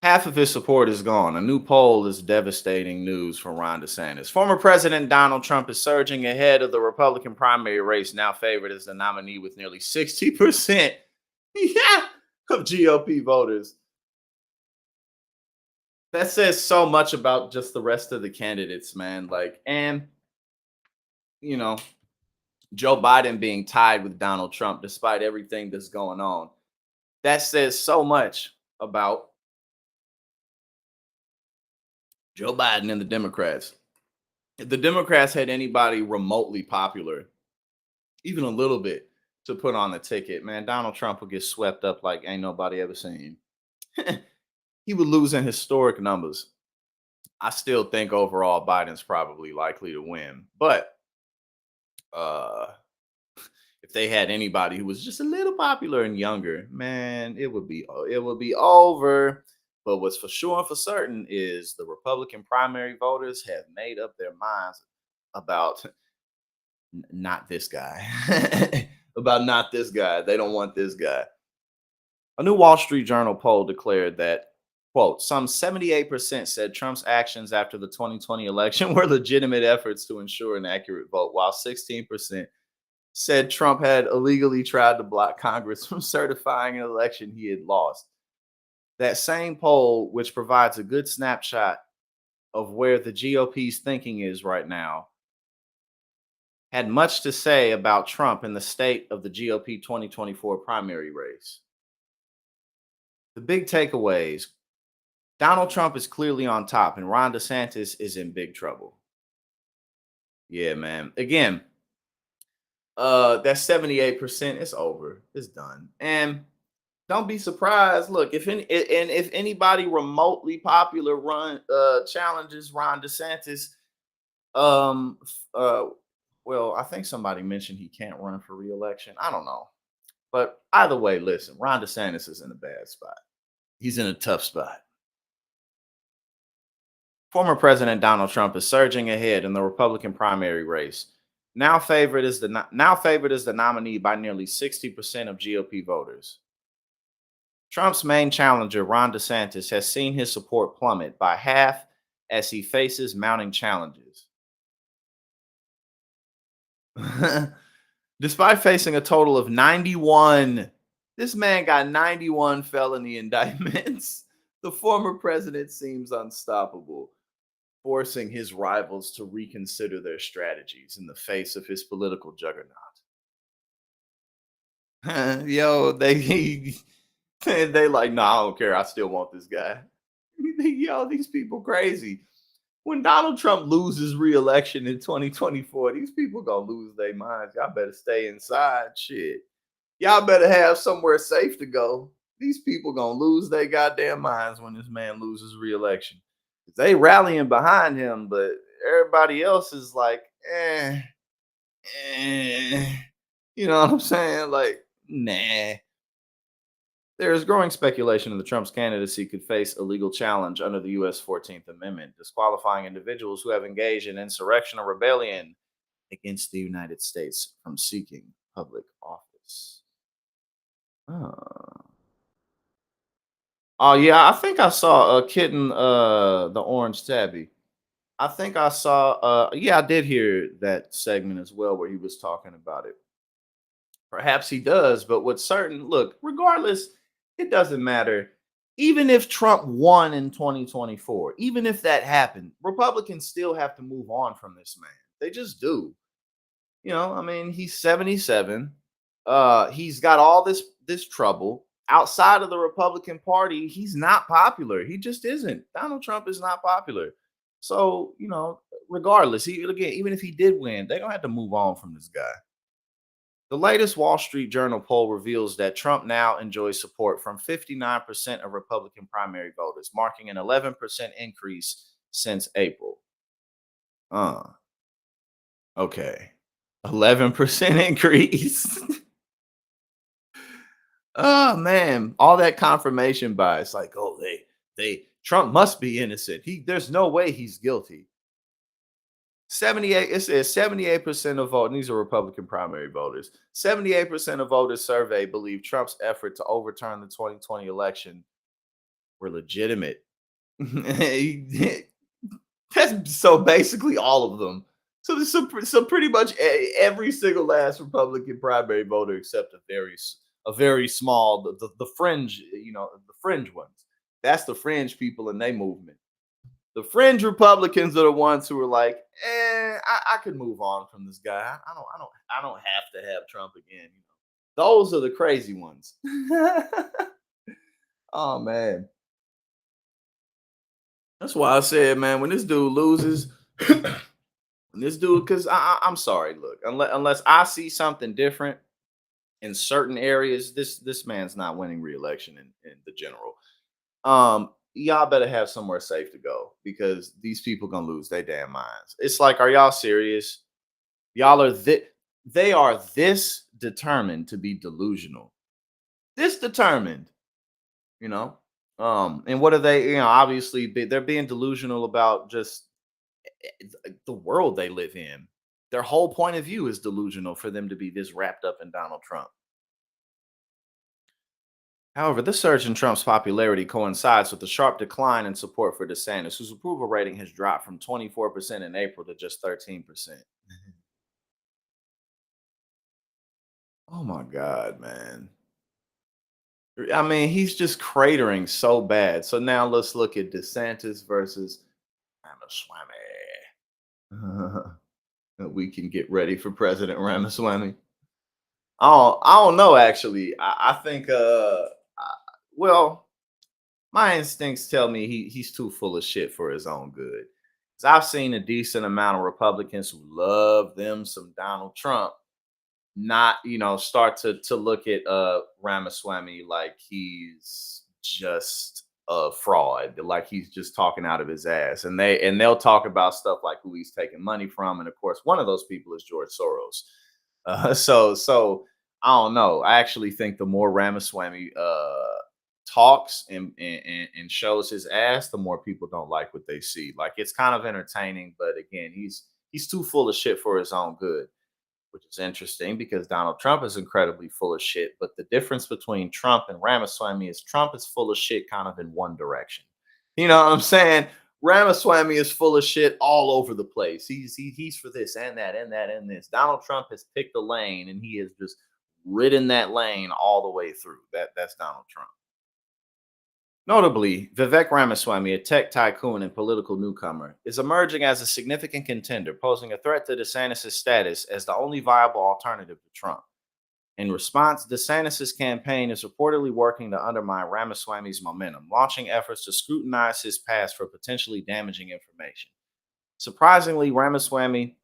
Half of his support is gone. A new poll is devastating news for Ron DeSantis. Former President Donald Trump is surging ahead of the Republican primary race, now favored as the nominee with nearly 60% of GOP voters. That says so much about just the rest of the candidates, man. And Joe Biden being tied with Donald Trump despite everything that's going on. That says so much about Joe Biden and the Democrats. If the Democrats had anybody remotely popular, even a little bit, to put on the ticket, man, Donald Trump would get swept up like ain't nobody ever seen. He would lose in historic numbers. I still think overall Biden's probably likely to win, but if they had anybody who was just a little popular and younger, man, it would be over. But what's for sure and for certain is the Republican primary voters have made up their minds about not this guy. About not this guy. They don't want this guy. A new Wall Street Journal poll declared that, quote, some 78% said Trump's actions after the 2020 election were legitimate efforts to ensure an accurate vote, while 16% said Trump had illegally tried to block Congress from certifying an election he had lost. That same poll, which provides a good snapshot of where the GOP's thinking is right now, had much to say about Trump and the state of the GOP 2024 primary race. The big takeaways: Donald Trump is clearly on top, and Ron DeSantis is in big trouble. Yeah, man. Again, that 78%, it's over. It's done. And don't be surprised. Look, if anybody remotely popular challenges Ron DeSantis, well, I think somebody mentioned he can't run for re-election. I don't know. But either way, listen, Ron DeSantis is in a bad spot. He's in a tough spot. Former President Donald Trump is surging ahead in the Republican primary race. Now favored as the nominee by nearly 60% of GOP voters. Trump's main challenger, Ron DeSantis, has seen his support plummet by half as he faces mounting challenges. Despite facing a total of 91, this man got 91 felony indictments. The former president seems unstoppable, forcing his rivals to reconsider their strategies in the face of his political juggernaut. Yo, they like, no, I don't care. I still want this guy. Yo, these people crazy. When Donald Trump loses re-election in 2024, these people gonna lose their minds. Y'all better stay inside. Shit. Y'all better have somewhere safe to go. These people gonna lose their goddamn minds when this man loses re-election. They rallying behind him, but everybody else is like, eh. You know what I'm saying? Like, nah. There is growing speculation that Trump's candidacy could face a legal challenge under the U.S. 14th Amendment, disqualifying individuals who have engaged in insurrection or rebellion against the United States from seeking public office. Oh yeah, I think I saw a kitten, the orange tabby. I think I saw, yeah, I did hear that segment as well where he was talking about it. Perhaps he does, but what's certain, look, regardless, it doesn't matter. Even if Trump won in 2024, even if that happened, Republicans still have to move on from this man. They just do. You know, I mean, he's 77. He's got all this trouble. Outside of the Republican Party, he's not popular. He just isn't. Donald Trump is not popular. So, you know, regardless, again, even if he did win, they're gonna have to move on from this guy. The latest Wall Street Journal poll reveals that Trump now enjoys support from 59% of Republican primary voters, marking an 11% increase since April. Okay. 11% increase. Oh man, all that confirmation bias, like, oh, Trump must be innocent. There's no way he's guilty. 78, it says 78% of voters, these are Republican primary voters. 78% of voters surveyed believe Trump's effort to overturn the 2020 election were legitimate. That's so basically all of them. So pretty much every single last Republican primary voter except a very small the fringe, you know, the fringe ones. That's the fringe people in their movement. The fringe Republicans are the ones who are like, I could move on from this guy. I don't have to have Trump again. You know, those are the crazy ones. Oh man. That's why I said, man, when this dude loses, because I'm sorry, look, unless I see something different in certain areas, this man's not winning re-election in the general. Y'all better have somewhere safe to go because these people gonna lose their damn minds. It's like, are y'all serious? Y'all are they are this determined to be delusional. This determined, you know. And what are they? You know, obviously they're being delusional about just the world they live in. Their whole point of view is delusional for them to be this wrapped up in Donald Trump. However, this surge in Trump's popularity coincides with the sharp decline in support for DeSantis, whose approval rating has dropped from 24% in April to just 13%. Oh my God, man. I mean, he's just cratering so bad. So now let's look at DeSantis versus Ramaswamy. We can get ready for President Ramaswamy. I don't know, actually. I think, well, my instincts tell me he's too full of shit for his own good. 'Cause I've seen a decent amount of Republicans who love them some Donald Trump not, you know, start to look at Ramaswamy like he's just a fraud, like he's just talking out of his ass. And they'll talk about stuff like who he's taking money from. And of course, one of those people is George Soros. So I don't know. I actually think the more Ramaswamy talks and shows his ass, the more people don't like what they see. Like it's kind of entertaining, but again, he's too full of shit for his own good, which is interesting because Donald Trump is incredibly full of shit. But the difference between Trump and Ramaswamy is Trump is full of shit kind of in one direction. You know what I'm saying? Ramaswamy is full of shit all over the place. He's for this and that and that and this. Donald Trump has picked a lane and he has just ridden that lane all the way through. That's Donald Trump. Notably, Vivek Ramaswamy, a tech tycoon and political newcomer, is emerging as a significant contender, posing a threat to DeSantis' status as the only viable alternative to Trump. In response, DeSantis' campaign is reportedly working to undermine Ramaswamy's momentum, launching efforts to scrutinize his past for potentially damaging information. Surprisingly, Ramaswamy,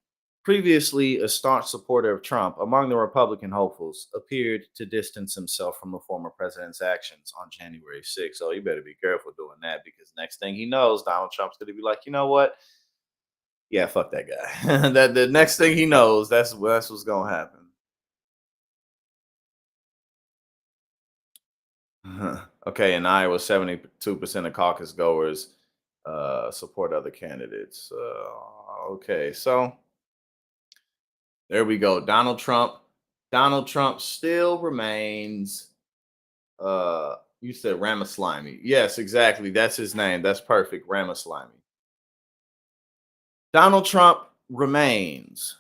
previously a staunch supporter of Trump among the Republican hopefuls, appeared to distance himself from the former president's actions on January 6th. So you better be careful doing that, because next thing he knows, Donald Trump's going to be like, you know what? Yeah, fuck that guy. That the next thing he knows, that's what's going to happen. Okay, in Iowa, 72% of caucus goers support other candidates. Okay, so there we go. Donald Trump still remains. You said Ramaswamy. Yes, exactly. That's his name. That's perfect. Ramaswamy. Donald Trump remains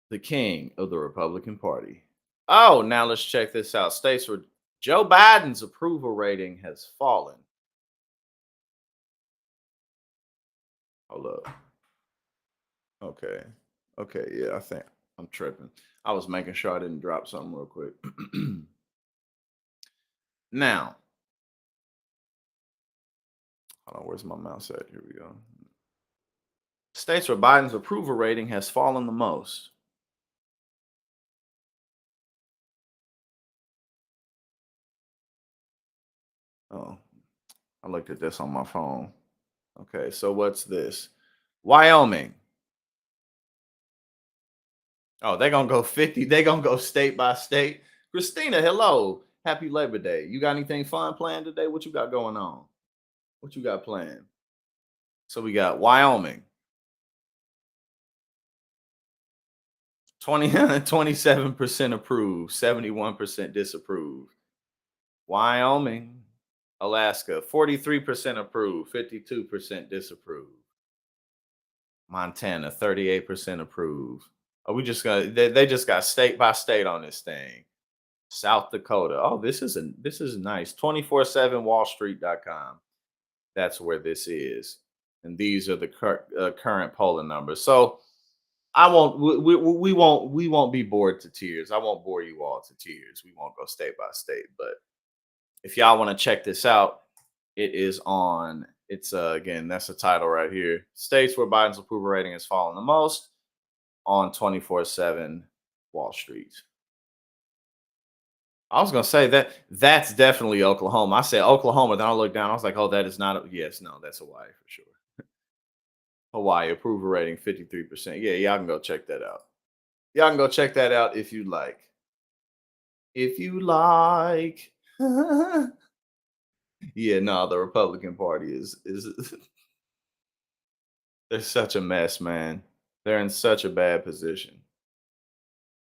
the king of the Republican Party. Oh, now let's check this out. States where Joe Biden's approval rating has fallen. Hold up. Okay. Okay, yeah, I think I'm tripping. I was making sure I didn't drop something real quick. Now, hold on, where's my mouse at? Here we go. States where Biden's approval rating has fallen the most. Oh, I looked at this on my phone. Okay, so what's this? Wyoming. Oh, they're going to go 50. They're going to go state by state. Christina, hello. Happy Labor Day. You got anything fun planned today? What you got going on? What you got planned? So we got Wyoming. 27% approved, 71% disapproved. Wyoming. Alaska, 43% approved, 52% disapproved. Montana, 38% approved. Oh, we just got they just got state by state on this thing. South Dakota. Oh, this is nice. 247wallstreet.com. That's where this is. And these are the current polling numbers. So we won't be bored to tears. I won't bore you all to tears. We won't go state by state, but if y'all want to check this out, it is on. It's again, that's the title right here. States where Biden's approval rating has fallen the most on 24/7 Wall Street. I was gonna say that's definitely Oklahoma. I said Oklahoma, then I looked down. I was like, oh, that is not. Yes, no, that's Hawaii for sure. Hawaii approval rating 53%. Yeah, y'all can go check that out. Y'all can go check that out if you like. If you like. Yeah, no, the Republican Party is they're such a mess, man. They're in such a bad position.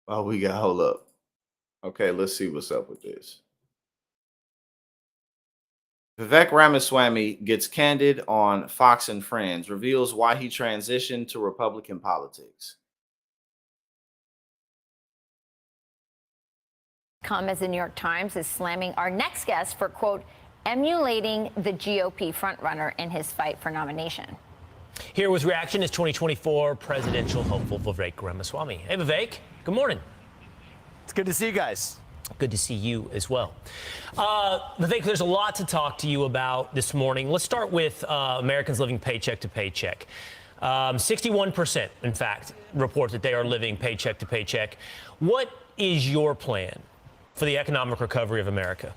Oh, hold up. Okay, let's see what's up with this. Vivek Ramaswamy gets candid on Fox and Friends, reveals why he transitioned to Republican politics. Come as the New York Times is slamming our next guest for, quote, emulating the GOP frontrunner in his fight for nomination. Here with reaction is 2024 presidential hopeful Vivek Ramaswamy. Hey, Vivek. Good morning. It's good to see you guys. Good to see you as well. Vivek, there's a lot to talk to you about this morning. Let's start with Americans living paycheck to paycheck. 61%, in fact, report that they are living paycheck to paycheck. What is your plan for the economic recovery of America?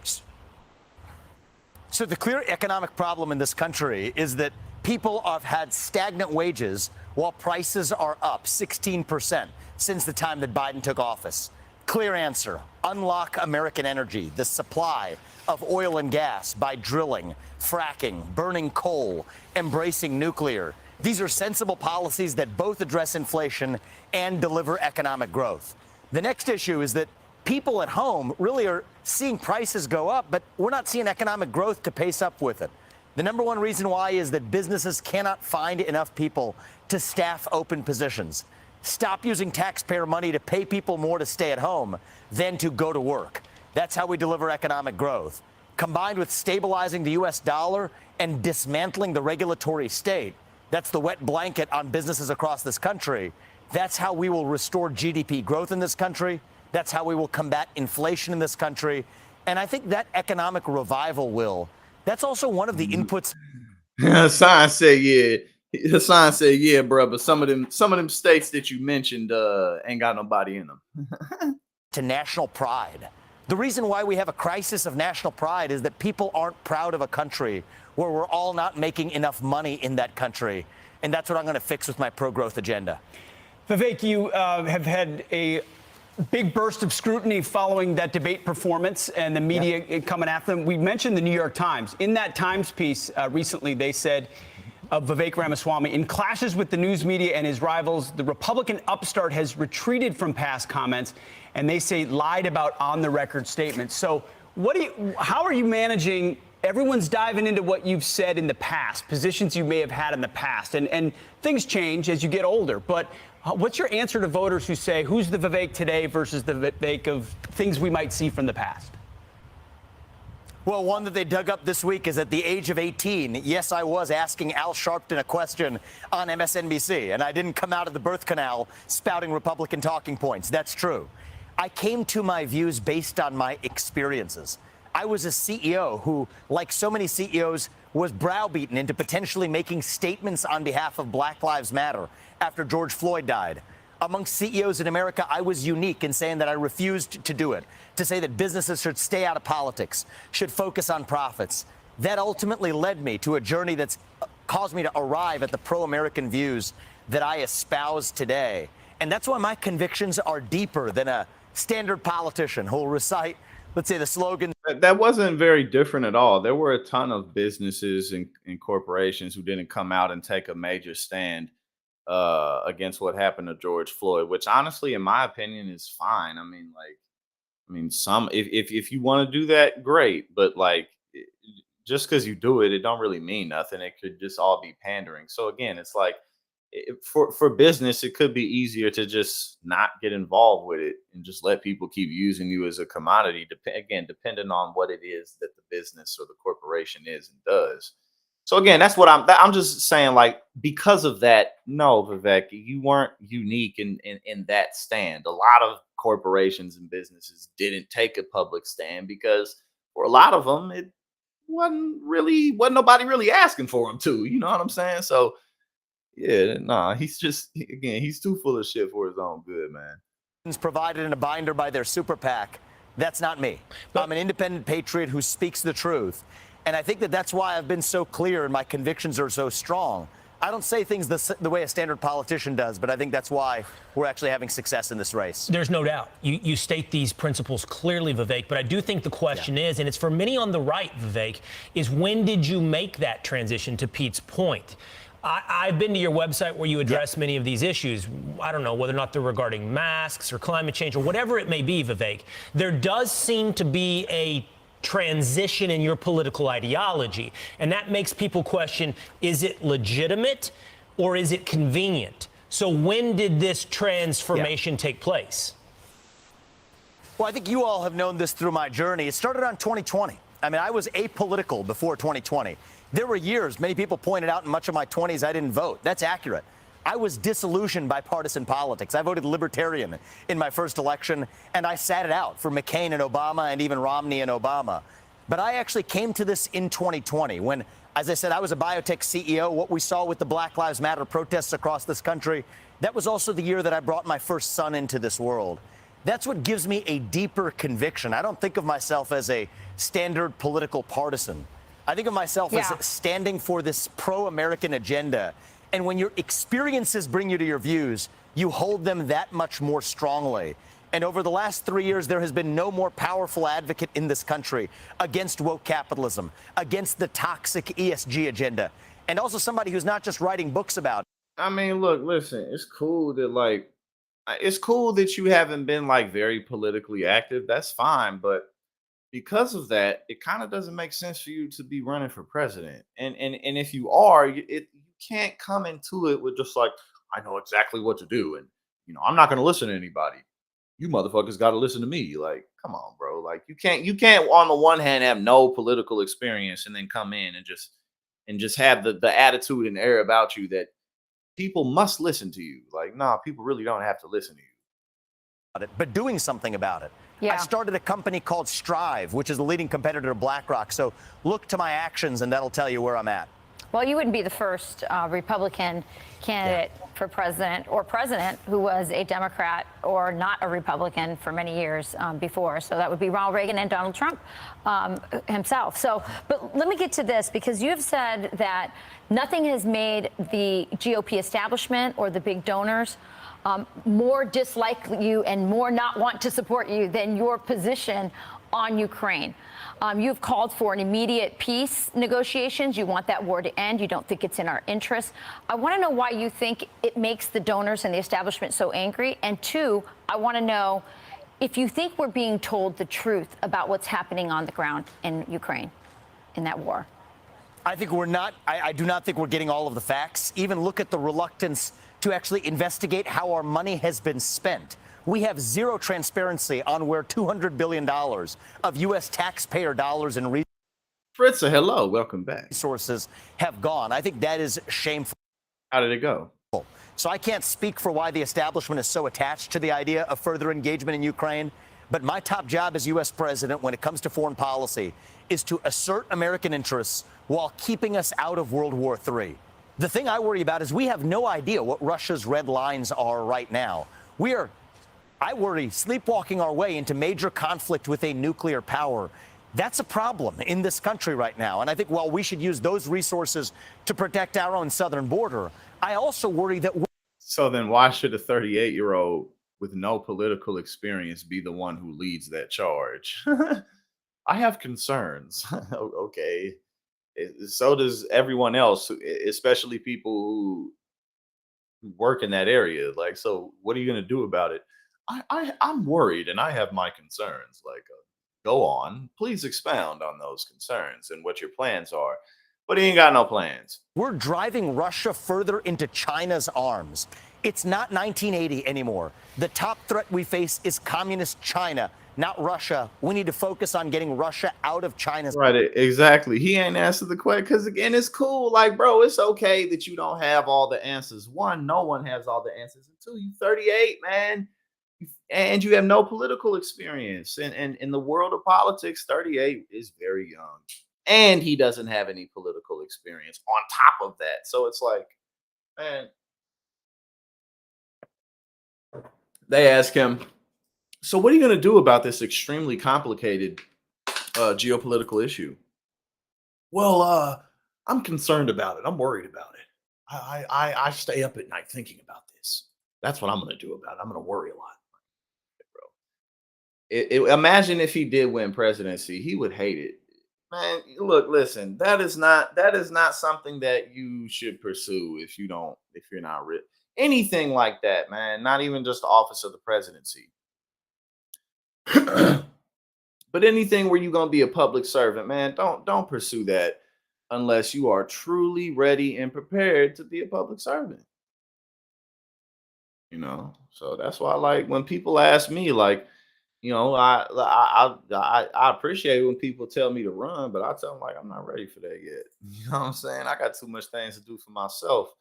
So the clear economic problem in this country is that people have had stagnant wages while prices are up 16% since the time that Biden took office. Clear answer: unlock American energy, the supply of oil and gas by drilling, fracking, burning coal, embracing nuclear. These are sensible policies that both address inflation and deliver economic growth. The next issue is that people at home really are seeing prices go up, but we're not seeing economic growth to pace up with it. The number one reason why is that businesses cannot find enough people to staff open positions. Stop using taxpayer money to pay people more to stay at home than to go to work. That's how we deliver economic growth. Combined with stabilizing the U.S. dollar and dismantling the regulatory state, that's the wet blanket on businesses across this country. That's how we will restore GDP growth in this country. That's how we will combat inflation in this country. And I think that economic revival will. That's also one of the inputs. Hassan said, yeah. Hassan said, yeah, bro. But some of them states that you mentioned ain't got nobody in them. To national pride. The reason why we have a crisis of national pride is that people aren't proud of a country where we're all not making enough money in that country. And that's what I'm going to fix with my pro-growth agenda. Vivek, you have had a big burst of scrutiny following that debate performance and the media coming after them. We mentioned the New York Times. In that Times piece recently, they said of Vivek Ramaswamy, in clashes with the news media and his rivals, the Republican upstart has retreated from past comments, and they say lied about on-the-record statements. So how are you managing? Everyone's diving into what you've said in the past, positions you may have had in the past, and things change as you get older. But what's your answer to voters who say, who's the Vivek today versus the Vivek of things we might see from the past? Well, one that they dug up this week is at the age of 18. Yes, I was asking Al Sharpton a question on MSNBC, and I didn't come out of the birth canal spouting Republican talking points. That's true. I came to my views based on my experiences. I was a CEO who, like so many CEOs, was browbeaten into potentially making statements on behalf of Black Lives Matter after George Floyd died. Among CEOs in America, I was unique in saying that I refused to do it, to say that businesses should stay out of politics, should focus on profits. That ultimately led me to a journey that's caused me to arrive at the pro-American views that I espouse today. And that's why my convictions are deeper than a standard politician who will recite, let's say, the slogan. That wasn't very different at all. There were a ton of businesses and corporations who didn't come out and take a major stand against what happened to George Floyd, which honestly, in my opinion, is fine. I mean, some if you want to do that, great, but like just because you do it, it don't really mean nothing. It could just all be pandering. So again, it's like for business, it could be easier to just not get involved with it and just let people keep using you as a commodity. Depending on what it is that the business or the corporation is and does. So again, that's what I'm just saying, like, because of that, no, Vivek, you weren't unique in that stand. A lot of corporations and businesses didn't take a public stand because for a lot of them, it wasn't nobody really asking for them to, you know what I'm saying? So yeah, nah, he's too full of shit for his own good, man. Provided in a binder by their super PAC. That's not me. I'm an independent patriot who speaks the truth. And I think that that's why I've been so clear and my convictions are so strong. I don't say things the way a standard politician does, but I think that's why we're actually having success in this race. There's no doubt. You state these principles clearly, Vivek, but I do think the question is, and it's for many on the right, Vivek, is when did you make that transition, to Pete's point? I've been to your website where you address many of these issues. I don't know whether or not they're regarding masks or climate change or whatever it may be, Vivek. There does seem to be a transition in your political ideology, and that makes people question, is it legitimate or is it convenient? So when did this transformation take place? Well, I think you all have known this through my journey. It started on 2020. I mean, I was apolitical before 2020. There were years, many people pointed out in much of my 20s, I didn't vote. That's accurate. I was disillusioned by partisan politics. I voted Libertarian in my first election, and I sat it out for McCain and Obama and even Romney and Obama. But I actually came to this in 2020 when, as I said, I was a biotech CEO. What we saw with the Black Lives Matter protests across this country, that was also the year that I brought my first son into this world. That's what gives me a deeper conviction. I don't think of myself as a standard political partisan. I think of myself as standing for this pro-American agenda. And when your experiences bring you to your views, you hold them that much more strongly. And over the last 3 years, there has been no more powerful advocate in this country against woke capitalism, against the toxic ESG agenda, and also somebody who's not just writing books about it. I mean, look, listen, it's cool that you haven't been like very politically active. That's fine, but because of that, it kind of doesn't make sense for you to be running for president. And if you are, you can't come into it with just like, I know exactly what to do, and I'm not going to listen to anybody. You motherfuckers got to listen to me. Like, come on, bro. Like, you can't on the one hand have no political experience and then come in and just have the attitude and air about you that people must listen to you. Like, nah, people really don't have to listen to you. it, but doing something about it. Yeah. I started a company called Strive, which is the leading competitor to BlackRock. So look to my actions, and that'll tell you where I'm at. Well, you wouldn't be the first Republican candidate for president who was a Democrat or not a Republican for many years before. So that would be Ronald Reagan and Donald Trump himself. So, but let me get to this, because you have said that nothing has made the GOP establishment or the big donors more dislike you and more not want to support you than your position on Ukraine. You've called for an immediate peace negotiations. You want that war to end. You don't think it's in our interest. I want to know why you think it makes the donors and the establishment so angry. And two, I want to know if you think we're being told the truth about what's happening on the ground in Ukraine in that war. I think we're not. I do not think we're getting all of the facts. Even look at the reluctance to actually investigate how our money has been spent. We have zero transparency on where $200 billion of U.S. taxpayer dollars and Fritza, hello, welcome back. Resources have gone. I think that is shameful. How did it go? So I can't speak for why the establishment is so attached to the idea of further engagement in Ukraine. But my top job as U.S. president when it comes to foreign policy is to assert American interests while keeping us out of World War III. The thing I worry about is we have no idea what Russia's red lines are right now. I worry, sleepwalking our way into major conflict with a nuclear power. That's a problem in this country right now. And I think while we should use those resources to protect our own southern border, I also worry that... So then why should a 38-year-old with no political experience be the one who leads that charge? I have concerns. Okay. So does everyone else, especially people who work in that area. Like, so what are you going to do about it? I'm worried and I have my concerns. Like, go on, please expound on those concerns and what your plans are. But he ain't got no plans. We're driving Russia further into China's arms. It's not 1980 anymore. The top threat we face is communist China, not Russia. We need to focus on getting Russia out of China's. Right, exactly. He ain't answered the question because, again, it's cool. Like, bro, it's okay that you don't have all the answers. One, no one has all the answers. And two, you 38, man. And you have no political experience. And in the world of politics, 38 is very young. And he doesn't have any political experience on top of that. So it's like, man. They ask him, so what are you going to do about this extremely complicated geopolitical issue? Well, I'm concerned about it. I'm worried about it. I stay up at night thinking about this. That's what I'm going to do about it. I'm going to worry a lot. Imagine if he did win presidency, he would hate it. Man, look, listen, that is not something that you should pursue if you're not rich. Anything like that, man, not even just the office of the presidency. But anything where you're going to be a public servant, man, don't pursue that unless you are truly ready and prepared to be a public servant. You know, so that's why, like, when people ask me, like, you know, I appreciate when people tell me to run, but I tell them, like, I'm not ready for that yet. You know what I'm saying? I got too much things to do for myself.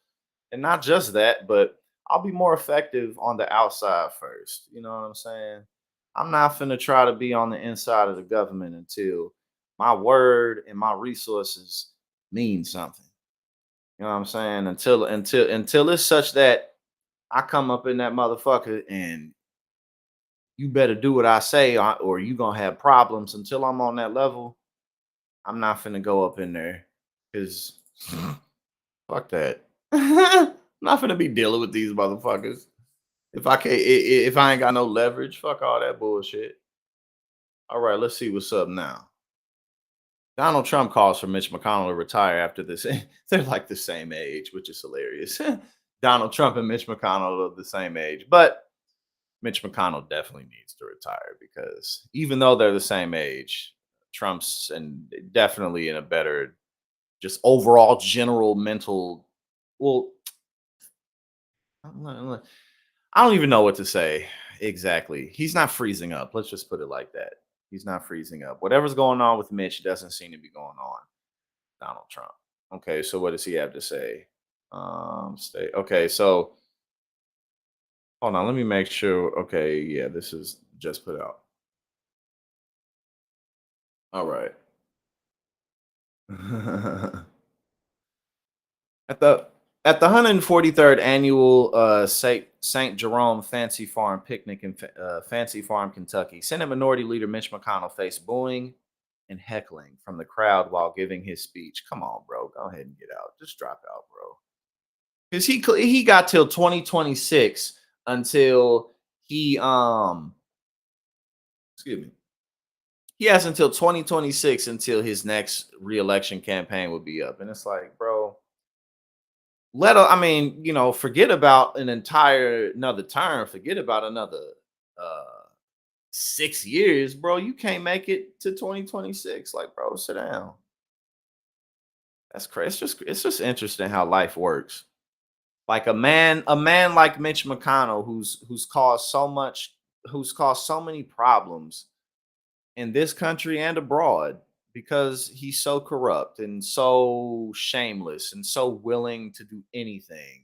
And not just that, but I'll be more effective on the outside first. You know what I'm saying? I'm not finna try to be on the inside of the government until my word and my resources mean something. You know what I'm saying? Until it's such that I come up in that motherfucker and you better do what I say or you gonna have problems. Until I'm on that level, I'm not finna go up in there because fuck that. I'm not finna be dealing with these motherfuckers. If I ain't got no leverage, fuck all that bullshit. All right, let's see what's up now. Donald Trump calls for Mitch McConnell to retire after this. They're like the same age, which is hilarious. Donald Trump and Mitch McConnell are the same age, but Mitch McConnell definitely needs to retire because even though they're the same age, Trump's and definitely in a better, just overall general mental. Well, I don't even know what to say exactly. He's not freezing up. Let's just put it like that. He's not freezing up. Whatever's going on with Mitch doesn't seem to be going on Donald Trump. Okay, so what does he have to say? Okay, so Hold on, let me make sure. Okay, yeah, this is just put out. All right. At the 143rd annual St. Jerome Fancy Farm picnic in Fancy Farm, Kentucky, Senate Minority Leader Mitch McConnell faced booing and heckling from the crowd while giving his speech. Come on, bro, go ahead and get out. Just drop out, bro. Because he got till 2026 until he excuse me. He has until 2026 until his next reelection campaign will be up, and it's like, bro. I mean, forget about another term. Forget about another 6 years, bro. You can't make it to 2026. Like, bro, sit down. That's crazy. It's just interesting how life works. Like a man like Mitch McConnell, who's caused so many problems in this country and abroad because he's so corrupt and so shameless and so willing to do anything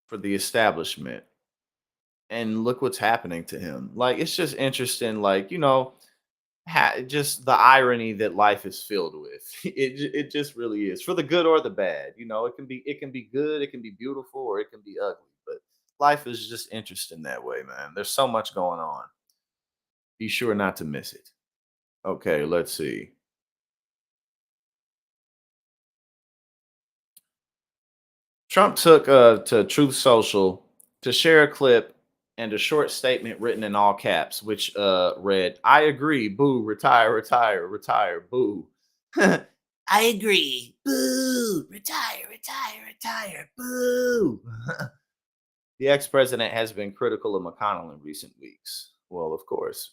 for the establishment. And look what's happening to him. Like, it's just interesting, like, just the irony that life is filled with. It just really is, for the good or the bad. It can be good, it can be beautiful, or it can be ugly. But life is just interesting that way, man. There's so much going on. Be sure not to miss it. Okay, let's see. Trump took to Truth Social to share a clip and a short statement written in all caps, which read, "I agree, boo, retire, retire, retire, boo." I agree, boo, retire, retire, retire, boo. The ex-president has been critical of McConnell in recent weeks. Well, of course.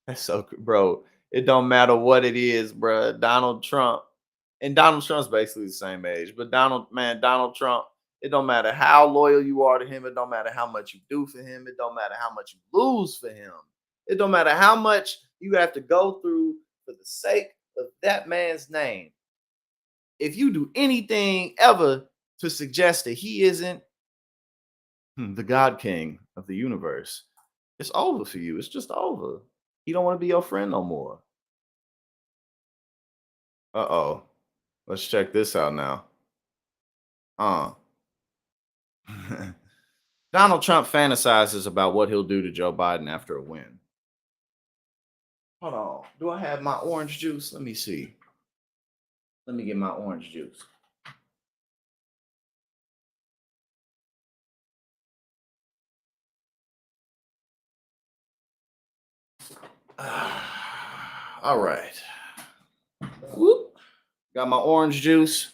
That's so, bro. It don't matter what it is, bro. Donald Trump, and Donald Trump's basically the same age, but Donald Trump. It don't matter how loyal you are to him. It don't matter how much you do for him. It don't matter how much you lose for him. It don't matter how much you have to go through for the sake of that man's name. If you do anything ever to suggest that he isn't the God King of the universe, it's over for you. It's just over. He don't want to be your friend no more. Uh-oh. Let's check this out now. Donald Trump fantasizes about what he'll do to Joe Biden after a win. Hold on. Do I have my orange juice? Let me see. Let me get my orange juice. All right. Whoop. Got my orange juice.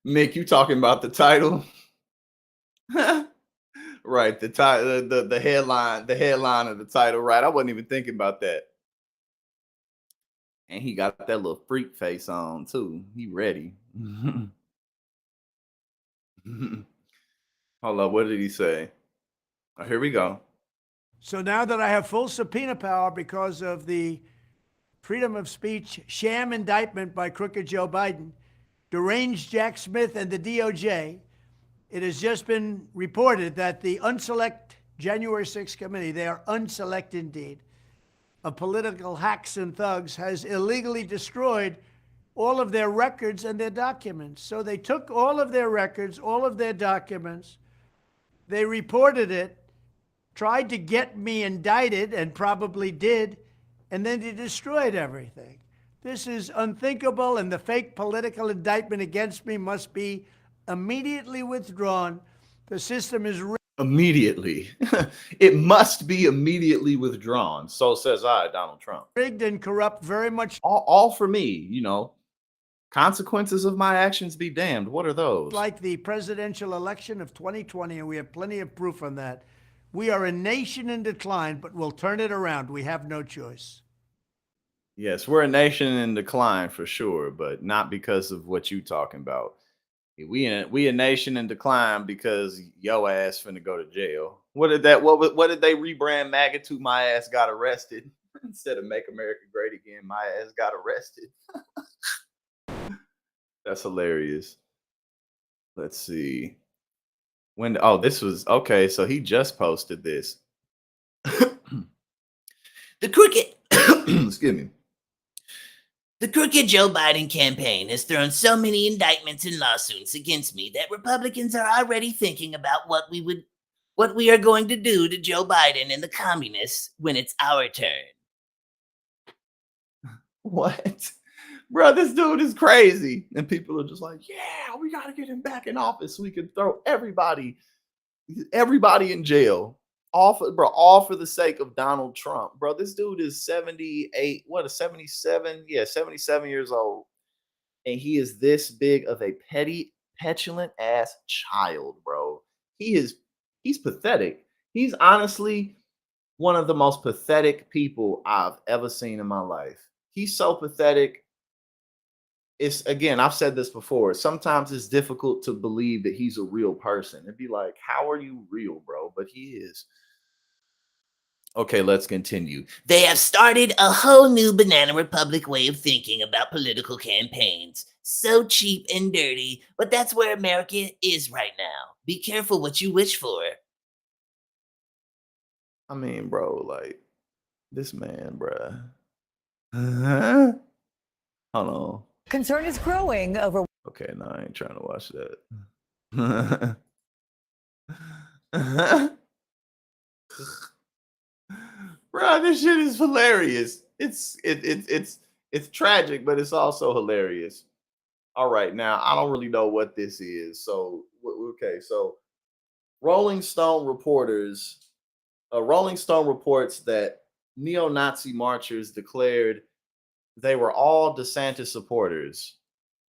Mick, you talking about the title? Right, the title, the headline of the title. Right, I wasn't even thinking about that. And he got that little freak face on too. He ready. Hold up, what did he say? Oh, here we go. So now that I have full subpoena power because of the freedom of speech sham indictment by crooked Joe Biden, deranged Jack Smith, and the DOJ, it has just been reported that the unselect January 6th committee, they are unselect indeed, of political hacks and thugs, has illegally destroyed all of their records and their documents. So they took all of their records, all of their documents, they reported it, tried to get me indicted, and probably did, and then they destroyed everything. This is unthinkable, and the fake political indictment against me must be immediately withdrawn. The system is immediately. It must be immediately withdrawn. So says I, Donald Trump. rigged and corrupt, very much All for me, Consequences of my actions be damned. What are those? like the presidential election of 2020, and we have plenty of proof on that. We are a nation in decline, but we'll turn it around. We have no choice. Yes, we're a nation in decline for sure, but not because of what you talking about. We a nation in decline because yo ass finna go to jail. What did they rebrand MAGA to? My ass got arrested. Instead of Make America Great Again, my ass got arrested. That's hilarious. Let's see. When this was okay, so he just posted this. The crooked excuse me. The crooked Joe Biden campaign has thrown so many indictments and lawsuits against me that Republicans are already thinking about what we are going to do to Joe Biden and the communists when it's our turn. What? Bro, this dude is crazy. And people are just like, yeah, we got to get him back in office so we can throw everybody in jail. All for the sake of Donald Trump. Bro, this dude is 78, 77? Yeah, 77 years old. And he is this big of a petty, petulant ass child, bro. He's pathetic. He's honestly one of the most pathetic people I've ever seen in my life. He's so pathetic. It's, again, I've said this before. Sometimes it's difficult to believe that he's a real person. It'd be like, how are you real, bro? But he is. Okay, let's continue. They have started a whole new banana republic way of thinking about political campaigns. So cheap and dirty, but that's where America is right now. Be careful what you wish for. I mean, bro, like, this man, bruh. Hold on. Concern is growing over. Okay, no, I ain't trying to watch that. Bro, this shit is hilarious. It's tragic, but it's also hilarious. All right, now I don't really know what this is. So okay, so Rolling Stone reports that neo-Nazi marchers declared they were all DeSantis supporters,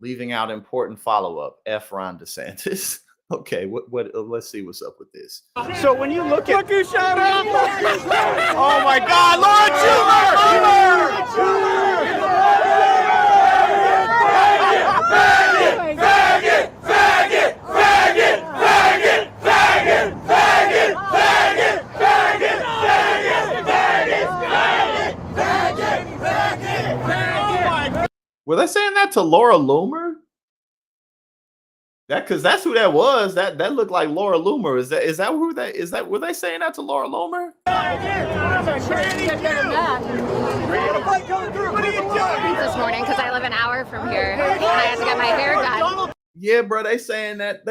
leaving out important follow-up. F. Ron DeSantis. Okay, let's see what's up with this. So when you look at who showed up! oh my God, Lord Were they saying that to Laura Loomer? Because that's who that was. That looked like Laura Loomer. Is that who that is? That were they saying that to Laura Loomer? This morning because I live an hour from here and I had to get my hair done. Yeah, bro. They saying that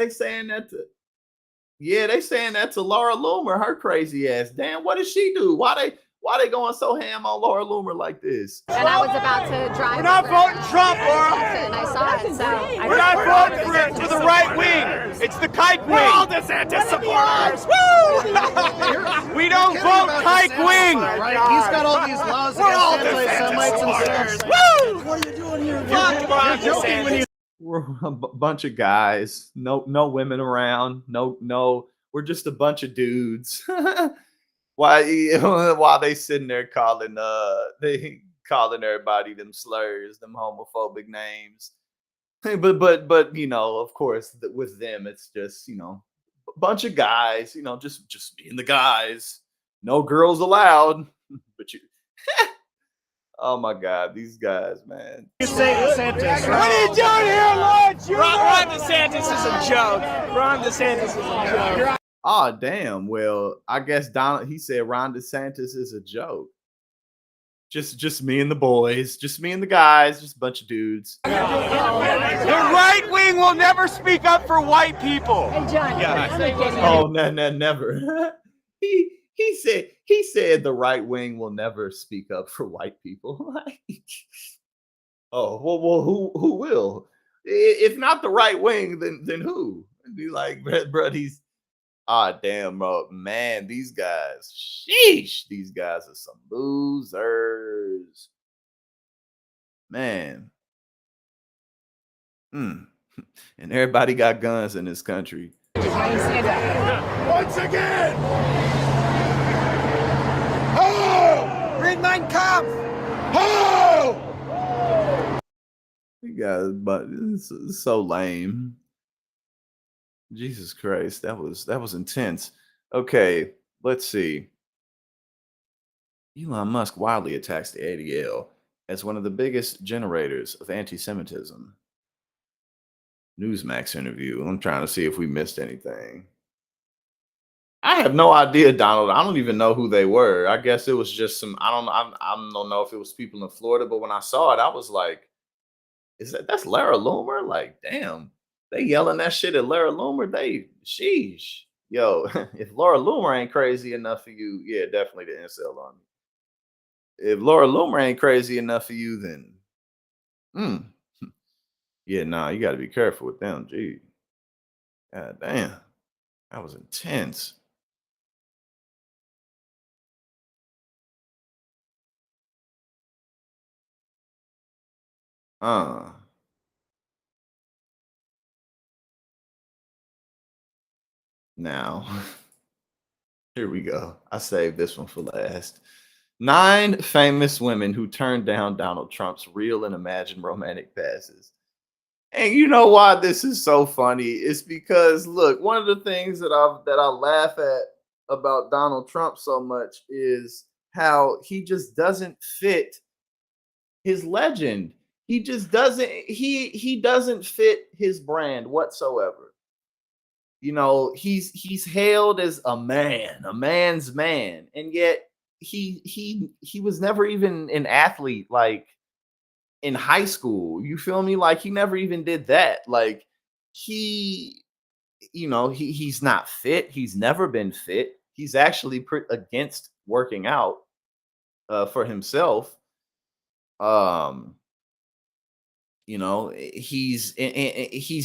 to Laura Loomer. Her crazy ass. Damn, what did she do? Why they going so ham on Laura Loomer like this? And I was about to drive. We're not voting Trump, Laura. And I saw it, so We're not voting for it, to the right wing. It's the kike wing. We're all DeSantis supporters. Woo! We don't vote kike wing. Right? He's got all these laws against anti-Semites and stuff. Woo! What are you doing here? Fuck You're joking when you. We're a bunch of guys. No women around. No. We're just a bunch of dudes. While they sitting there calling everybody them slurs, them homophobic names. But you know, of course, with them it's just, you know, a bunch of guys, you know, just being the guys. No girls allowed. But you oh my God, these guys, man. You say DeSantis. What are you doing here, Lord? Ron DeSantis is a joke. Ron DeSantis is a joke. Oh, damn. Well, I guess he said Ron DeSantis is a joke. Just me and the boys, just me and the guys, just a bunch of dudes. The right wing will never speak up for white people. Hey, John. Oh, no, never. He said the right wing will never speak up for white people. Oh, well, who will? If not the right wing, then who? Be like, bro, damn, bro, man, these guys, sheesh, these guys are some losers, man. And everybody got guns in this country. Once again. Oh! Read Mein Kampf! Oh! You guys, but it's so lame. Jesus Christ, that was intense. Okay, let's see. Elon Musk wildly attacks the ADL as one of the biggest generators of anti-Semitism. Newsmax interview. I'm trying to see if we missed anything. I have no idea, Donald. I don't even know who they were. I guess it was just some. I don't know if it was people in Florida, but when I saw it, I was like, "Is that's Lara Loomer?" Like, damn, they yelling that shit at Lara Loomer. They, sheesh, yo. If Laura Loomer ain't crazy enough for you, yeah, definitely the incel on me. If Laura Loomer ain't crazy enough for you, then, yeah, nah, you got to be careful with them. Gee, god damn, that was intense. Uh. Now, here we go. I saved this one for last. 9 famous women who turned down Donald Trump's real and imagined romantic passes. And you know why this is so funny? It's because look, one of the things that I laugh at about Donald Trump so much is how he just doesn't fit his legend. He just doesn't he doesn't fit his brand whatsoever. You know, he's hailed as a man, a man's man, and yet he was never even an athlete like in high school. You feel me? Like he never even did that. Like he, he's not fit. He's never been fit. He's actually against working out for himself. Um, he's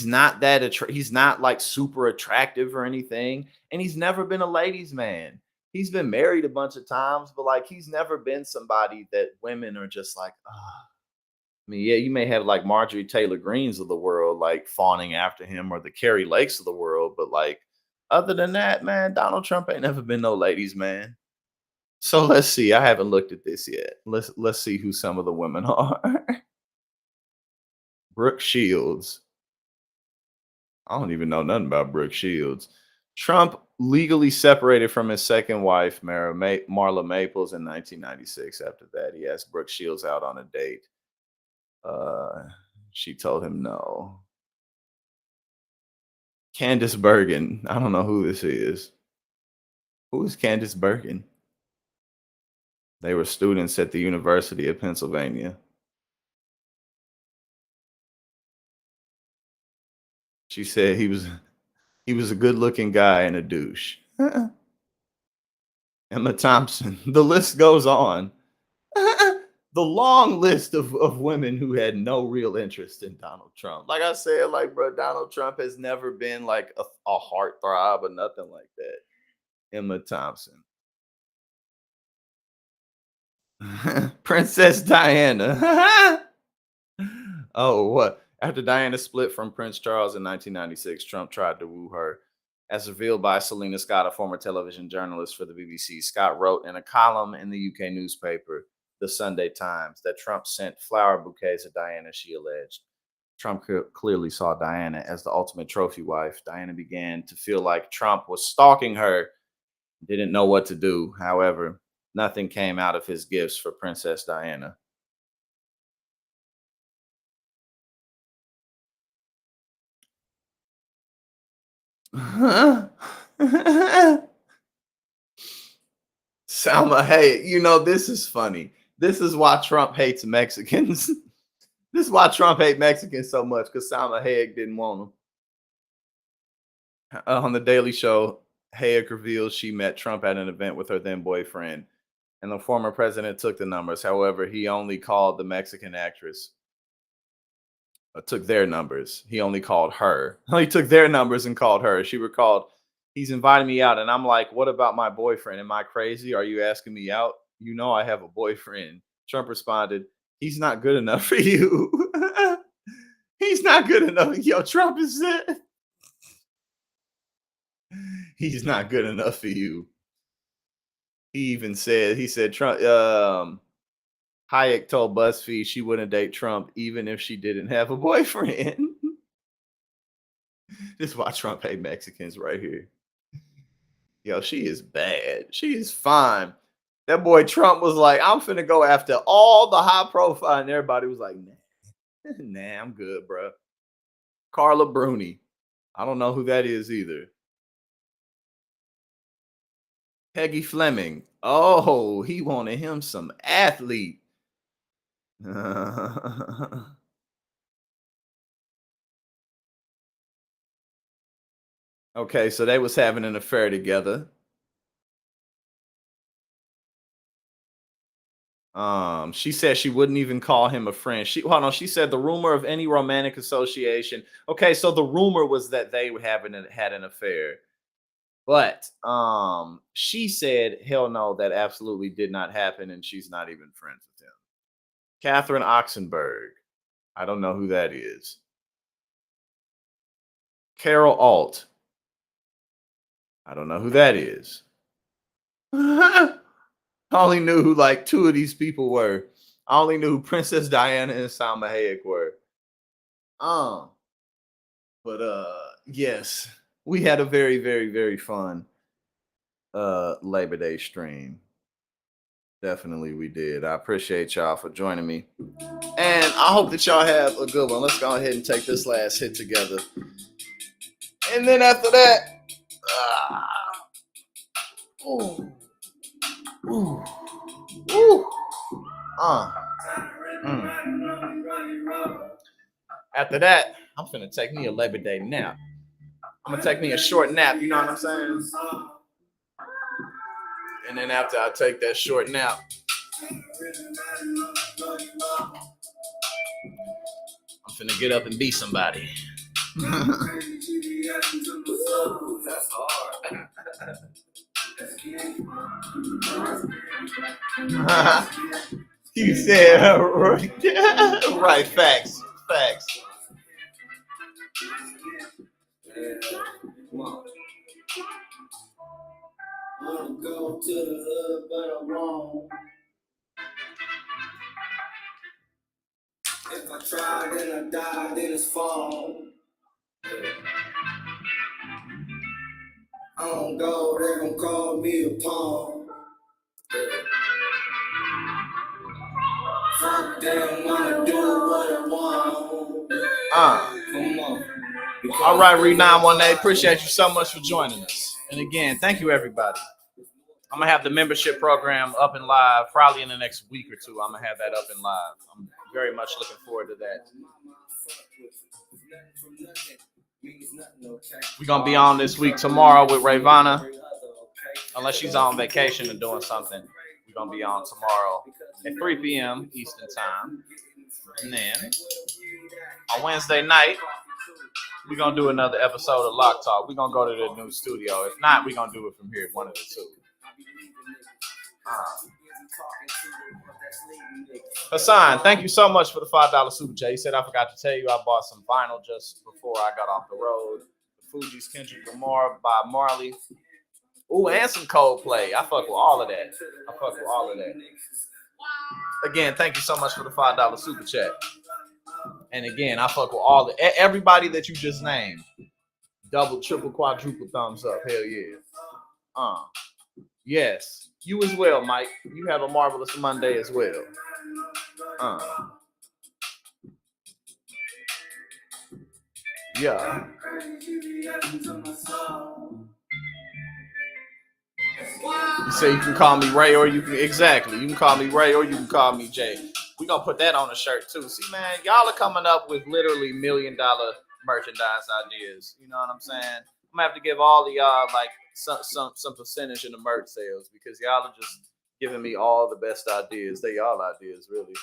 not he's not like super attractive or anything, and he's never been a ladies' man. He's been married a bunch of times, but like he's never been somebody that women are just like, ah. I mean, yeah, you may have like Marjorie Taylor Greens of the world like fawning after him, or the Carrie Lakes of the world, but like other than that, man, Donald Trump ain't never been no ladies' man. So let's see. I haven't looked at this yet. Let's see who some of the women are. Brooke Shields. I don't even know nothing about Brooke Shields. Trump legally separated from his second wife, Marla Maples, in 1996. After that, he asked Brooke Shields out on a date. She told him no. Candace Bergen. I don't know who this is. Who is Candace Bergen? They were students at the University of Pennsylvania. She said he was a good-looking guy and a douche. Emma Thompson. The list goes on. The long list of women who had no real interest in Donald Trump. Like I said, like, bro, Donald Trump has never been like a heartthrob or nothing like that. Emma Thompson. Princess Diana. Oh, what? After Diana split from Prince Charles in 1996, Trump tried to woo her. As revealed by Selena Scott, a former television journalist for the BBC, Scott wrote in a column in the UK newspaper, The Sunday Times, that Trump sent flower bouquets to Diana, she alleged. Trump clearly saw Diana as the ultimate trophy wife. Diana began to feel like Trump was stalking her, didn't know what to do. However, nothing came out of his gifts for Princess Diana. Salma Hayek, this is funny. This is why Trump hates Mexicans. This is why Trump hates Mexicans so much, because Salma Hayek didn't want them. On the Daily Show, Hayek reveals she met Trump at an event with her then boyfriend, and the former president took the numbers. However, he only called the Mexican actress. Took their numbers. He only called her. He took their numbers and called her. She recalled, he's inviting me out. And I'm like, what about my boyfriend? Am I crazy? Are you asking me out? You know I have a boyfriend. Trump responded, he's not good enough for you. He's not good enough. Yo, Trump is it. He's not good enough for you. He said, Trump, Hayek told BuzzFeed she wouldn't date Trump even if she didn't have a boyfriend. This is why Trump hate Mexicans right here. Yo, she is bad. She is fine. That boy Trump was like, I'm finna go after all the high profile, and everybody was like, nah, I'm good, bro. Carla Bruni. I don't know who that is either. Peggy Fleming. Oh, he wanted him some athlete. Okay, so they was having an affair together. She said she wouldn't even call him a friend. She said the rumor of any romantic association. Okay, so the rumor was that they had an affair. But she said, hell no, that absolutely did not happen, and she's not even friends with him. Catherine Oxenberg. I don't know who that is. Carol Alt. I don't know who that is. I only knew who like two of these people were. I only knew who Princess Diana and Salma Hayek were. But yes, we had a very, very, very fun Labor Day stream. Definitely we did. I appreciate y'all for joining me. And I hope that y'all have a good one. Let's go ahead and take this last hit together. And then after that, after that, I'm finna take me a Labor Day nap. I'm gonna take me a short nap, you know what I'm saying? And then after I take that short nap, I'm finna get up and be somebody. That's hard. You said right, facts. Come on. I wanna go to the hood, but I'm wrong. If I try, then I die, then it's fall. I don't go, they gon' call me a pawn. Fuck them, wanna do what I want. Come on. All right, Reed 918, appreciate you so much for joining us. And again, thank you, everybody. I'm gonna have the membership program up and live probably in the next week or two. I'm gonna have that up and live. I'm very much looking forward to that. We're gonna be on this week tomorrow with Rayvana. Unless she's on vacation and doing something, we're gonna be on tomorrow at 3 p.m. Eastern time. And then on Wednesday night, we're gonna do another episode of Lock Talk. We're gonna go to the new studio. If not, we're gonna do it from here, one of the two. Hassan, thank you so much for the $5 super chat. He said, I forgot to tell you I bought some vinyl just before I got off the road. The Fuji's Kendrick Lamar by Marley. Ooh, and some Coldplay. I fuck with all of that. Again, thank you so much for the $5 super chat. And again, I fuck with everybody that you just named. Double, triple, quadruple thumbs up. Hell yeah. Yes. You as well, Mike. You have a marvelous Monday as well. Yeah. You say you can call me Ray or you can call me Ray or you can call me Jay. We're gonna put that on a shirt too. See, man, y'all are coming up with literally $1 million merchandise ideas. You know what I'm saying? I'm gonna have to give all of y'all like some percentage in the merch sales because y'all are just giving me all the best ideas. They all ideas, really.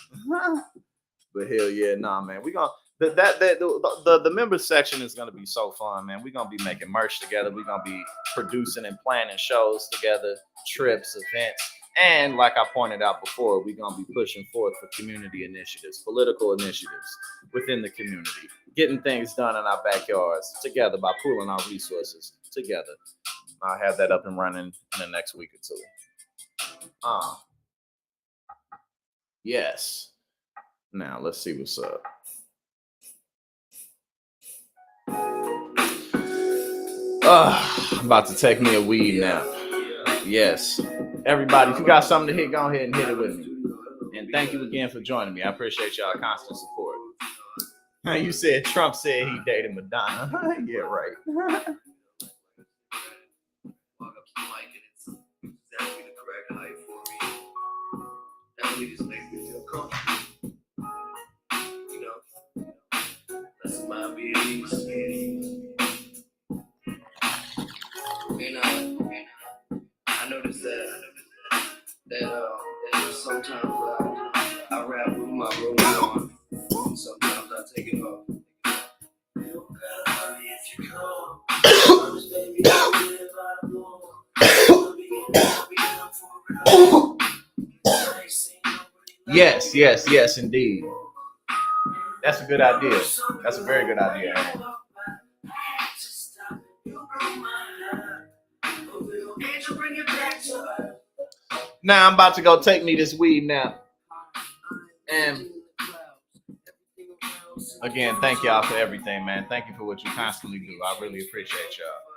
But hell yeah, nah, man. We gonna the members section is gonna be so fun, man. We're gonna be making merch together. We're gonna be producing and planning shows together, trips, events, and like I pointed out before, we're gonna be pushing forth for community initiatives, political initiatives within the community, getting things done in our backyards together by pooling our resources together. I'll have that up and running in the next week or two. Yes. Now let's see what's up. I'm about to take me a weed nap. Yes. Everybody, if you got something to hit, go ahead and hit it with me. And thank you again for joining me. I appreciate y'all constant support. You said Trump said he dated Madonna. Yeah, right. Just makes me feel comfortable. You know, that's my being. And I noticed that sometimes I rap with my robe on. Sometimes I take it off. If you Yes, indeed. That's a good idea. That's a very good idea. Now I'm about to go take me this weed now. And again, thank y'all for everything, man. Thank you for what you constantly do. I really appreciate y'all.